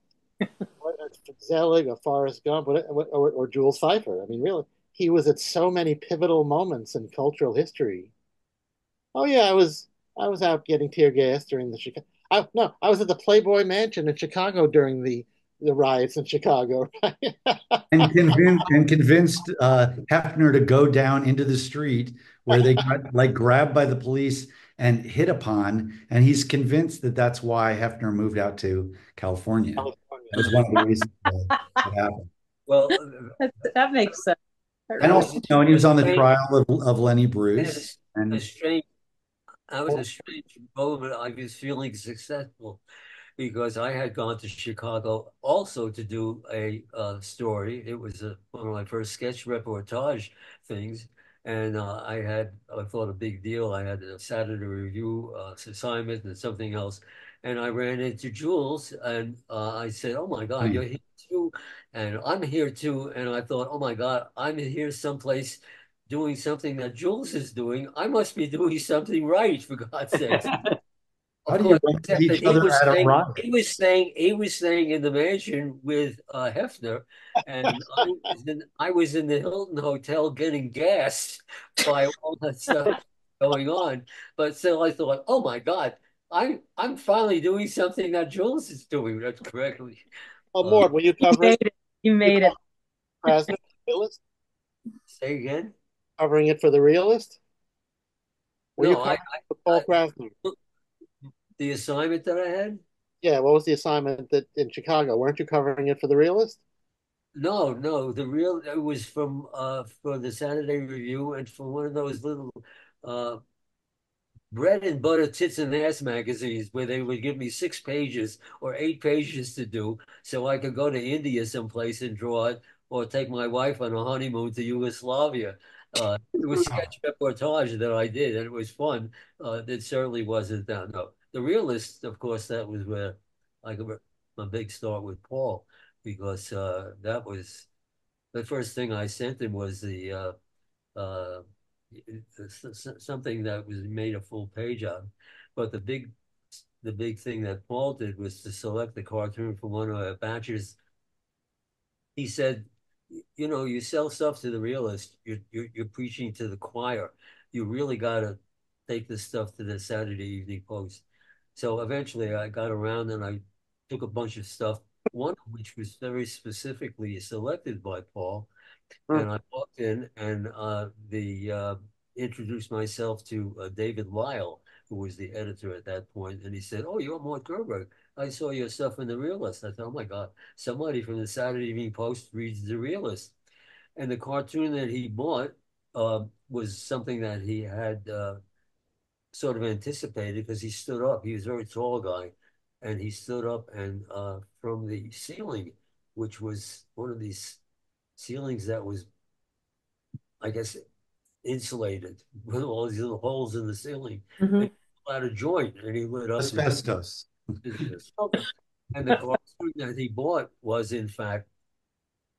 Speaker 2: Zelig or Forrest Gump or Jules Feiffer. I mean, really, he was at so many pivotal moments in cultural history. Oh yeah, I was out getting tear gas during the Chicago. No, I was at the Playboy Mansion in Chicago during the riots in Chicago. Right?
Speaker 5: And convinced Hefner to go down into the street where they got like grabbed by the police and hit upon, and he's convinced that that's why Hefner moved out to California.
Speaker 2: California.
Speaker 5: That was one of the reasons that happened.
Speaker 3: well,
Speaker 4: That makes sense. That
Speaker 5: And
Speaker 4: really
Speaker 5: also,
Speaker 3: was
Speaker 5: you know, and he
Speaker 3: a
Speaker 5: was on the
Speaker 3: strange,
Speaker 5: trial of Lenny
Speaker 3: a,
Speaker 5: Bruce,
Speaker 3: a
Speaker 5: and
Speaker 3: strange. I was a strange moment. I was feeling successful because I had gone to Chicago also to do a story. It was one of my first sketch reportage things. And I thought a big deal. I had a Saturday Review assignment and something else. And I ran into Jules and I said, "Oh my God, you're here too." And I'm here too. And I thought, "Oh my God, I'm here someplace doing something that Jules is doing. I must be doing something right, for God's sakes."
Speaker 5: how
Speaker 3: Of
Speaker 5: do you
Speaker 3: course,
Speaker 5: run into
Speaker 3: except that
Speaker 5: each other at a riot?
Speaker 3: he was staying in the mansion with Hefner, and I was in the Hilton Hotel getting gassed by all that stuff going on. But still, I thought, oh my God, I'm finally doing something that Jules is doing that correctly.
Speaker 2: Oh,
Speaker 3: Uh,
Speaker 2: Mort, were you
Speaker 4: you
Speaker 2: covering
Speaker 4: made it. You
Speaker 2: you
Speaker 4: made it.
Speaker 2: covering Krasner, the realist?
Speaker 3: Say again?
Speaker 2: Covering it for the realist? Were you
Speaker 3: No,
Speaker 2: covering it for Paul Krasner?
Speaker 3: the assignment that I had.
Speaker 2: Yeah, what was the assignment that in Chicago? Weren't you covering it for the realist?
Speaker 3: No, no, it was from for the Saturday Review and for one of those little uh bread and butter tits and ass magazines where they would give me 6 pages or 8 pages to do so I could go to India someplace and draw it or take my wife on a honeymoon to Yugoslavia. It was sketch reportage that I did and it was fun. It certainly wasn't that. No, the realist, of course, that was where I got my big start with Paul because that was the first thing I sent him was the uh, something that was made a full page of. But the big thing that Paul did was to select the cartoon from one of our batches. He said, you know, you sell stuff to the realist, you're preaching to the choir. You really got to take this stuff to the Saturday Evening Post. So eventually I got around and I took a bunch of stuff, one of which was very specifically selected by Paul,
Speaker 2: Hmm.
Speaker 3: and I walked in and the introduced myself to David Lyle, who was the editor at that point, and he said, "Oh, you're Mort Gerberg. I saw your stuff in the Realist." I thought, "Oh my God, somebody from the Saturday Evening Post reads the Realist." And the cartoon that he bought was something that he had sort of anticipated because he stood up. He was a very tall guy, and he stood up and from the ceiling, which was one of these ceilings that was, I guess, insulated with all these little holes in the ceiling.
Speaker 4: Mhm.
Speaker 3: And he had a joint and he lit up his
Speaker 5: Asbestos.
Speaker 3: business. And the cartoon that he bought was, in fact,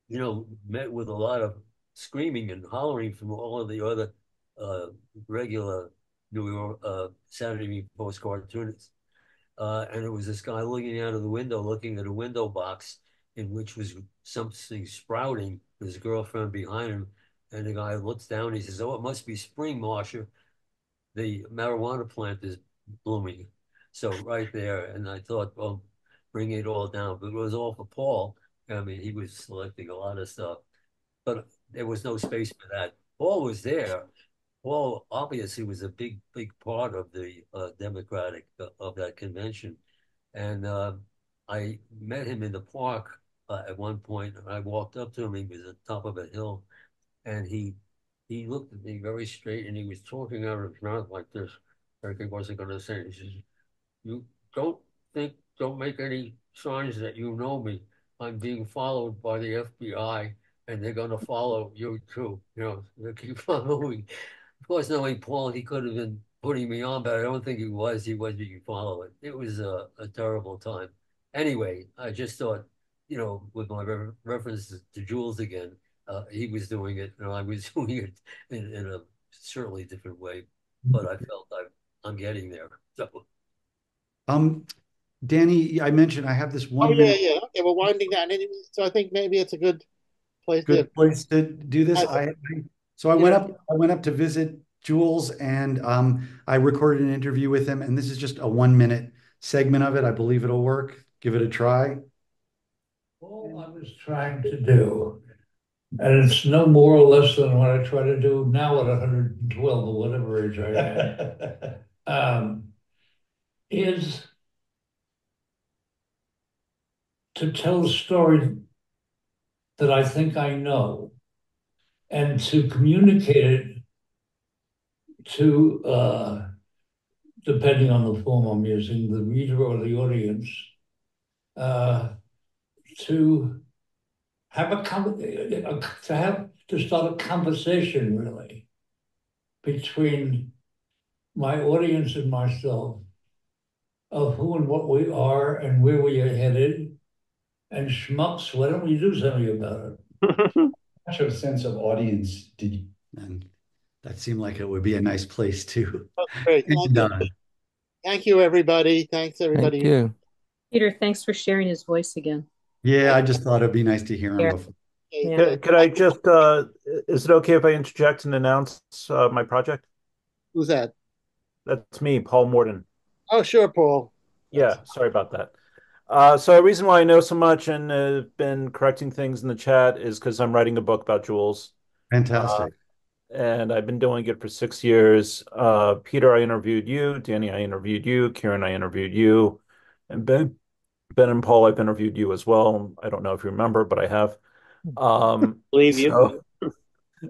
Speaker 3: you know, met with a lot of screaming and hollering from all of the other uh, regular New York Saturday Evening Post cartoonists. And it was this guy looking out of the window, looking at a window box in which was something sprouting. His girlfriend behind him, and the guy looks down. He says, "Oh, it must be spring, Marsha. The marijuana plant is blooming." So right there, and I thought, well, bring it all down. But it was all for Paul. I mean, he was selecting a lot of stuff, but there was no space for that. Paul was there. Paul obviously was a big part of the Democratic of that convention, and I met him in the park at one point. I walked up to him. He was at the top of a hill, and he looked at me very straight, and he was talking out of his mouth like this. Like he wasn't going to say. He says, "You don't don't make any signs that you know me. I'm being followed by the FBI, and they're going to follow you too. You know, they keep following." Of course, knowing Paul, he could have been putting me on, but I don't think he was. He was being followed. It was a terrible time. Anyway, I just thought, you know, with my reference to Jules again, he was doing it, and I was doing it in a certainly different way. But I felt I'm getting there. So
Speaker 5: Danny, I mentioned I have this
Speaker 2: Oh,
Speaker 5: 1 minute.
Speaker 2: yeah. Okay, we're winding down anyway, so I think maybe it's a good place to.
Speaker 5: Good place to do this. So I
Speaker 2: Yeah.
Speaker 5: went up to visit Jules, and I recorded an interview with him, and this is just a 1 minute segment of it. I believe it'll work. Give it a try.
Speaker 7: All I was trying to do, and it's no more or less than what I try to do now at 112 or whatever age I am, is to tell a story that I think I know and to communicate it to, depending on the form I'm using, the reader or the audience, to have to start a conversation really between my audience and myself of who and what we are and where we are headed. And schmucks, why don't we do something about it?
Speaker 5: Such a sense of audience did you, and that seemed like it would be a nice place to
Speaker 2: Great.
Speaker 5: end on.
Speaker 2: Thank you, everybody. Thanks, everybody.
Speaker 1: Thank you.
Speaker 4: Peter, thanks for sharing his voice again.
Speaker 5: Yeah, I just thought it'd be nice to hear him
Speaker 4: Yeah.
Speaker 5: before.
Speaker 2: Okay,
Speaker 4: Yeah.
Speaker 2: good.
Speaker 8: Could I just, is it okay if I interject and announce my project?
Speaker 2: Who's that?
Speaker 8: That's me, Paul Morden.
Speaker 2: Oh, sure, Paul.
Speaker 8: Yeah, sorry about that. So the reason why I know so much and have been correcting things in the chat is because I'm writing a book about Jules.
Speaker 5: Fantastic.
Speaker 8: And I've been doing it for 6 years. Peter, I interviewed you. Danny, I interviewed you. Kieran, I interviewed you. And Ben and Paul, I've interviewed you as well. I don't know if you remember, but I have.
Speaker 6: Believe you.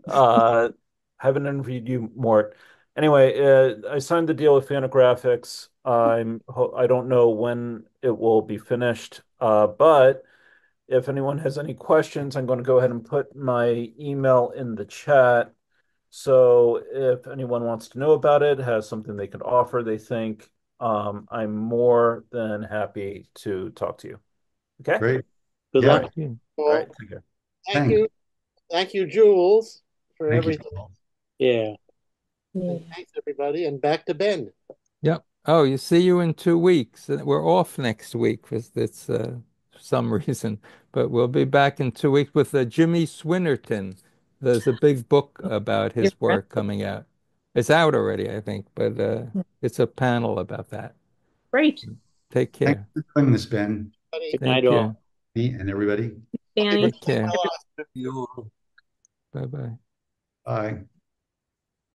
Speaker 8: So, haven't interviewed you, Mort. Anyway, I signed the deal with Fantagraphics. I don't know when it will be finished, but if anyone has any questions, I'm going to go ahead and put my email in the chat. So if anyone wants to know about it, has something they could offer, they think, I'm more than happy to talk to you. Okay?
Speaker 5: Great.
Speaker 6: Good
Speaker 5: Yeah.
Speaker 6: luck.
Speaker 1: Thank you.
Speaker 8: All right. Take care.
Speaker 2: Thank
Speaker 5: Thanks.
Speaker 2: you. Thank you, Jules, for
Speaker 5: Thank you.
Speaker 2: everything.
Speaker 6: Yeah.
Speaker 2: And thanks, everybody. And back to Ben.
Speaker 1: Yep. Oh, you see you in 2 weeks. We're off next week because it's for some reason, but we'll be back in 2 weeks with Jimmy Swinnerton. There's a big book about his work coming out. It's out already, I think, but it's a panel about that.
Speaker 4: Great.
Speaker 1: Take
Speaker 5: Thanks
Speaker 1: care.
Speaker 5: for doing this, Ben.
Speaker 6: Good
Speaker 1: Thank
Speaker 6: night,
Speaker 1: you.
Speaker 6: all.
Speaker 5: Me and everybody.
Speaker 4: Danny.
Speaker 1: Take care.
Speaker 3: you all.
Speaker 1: Bye-bye.
Speaker 5: Bye.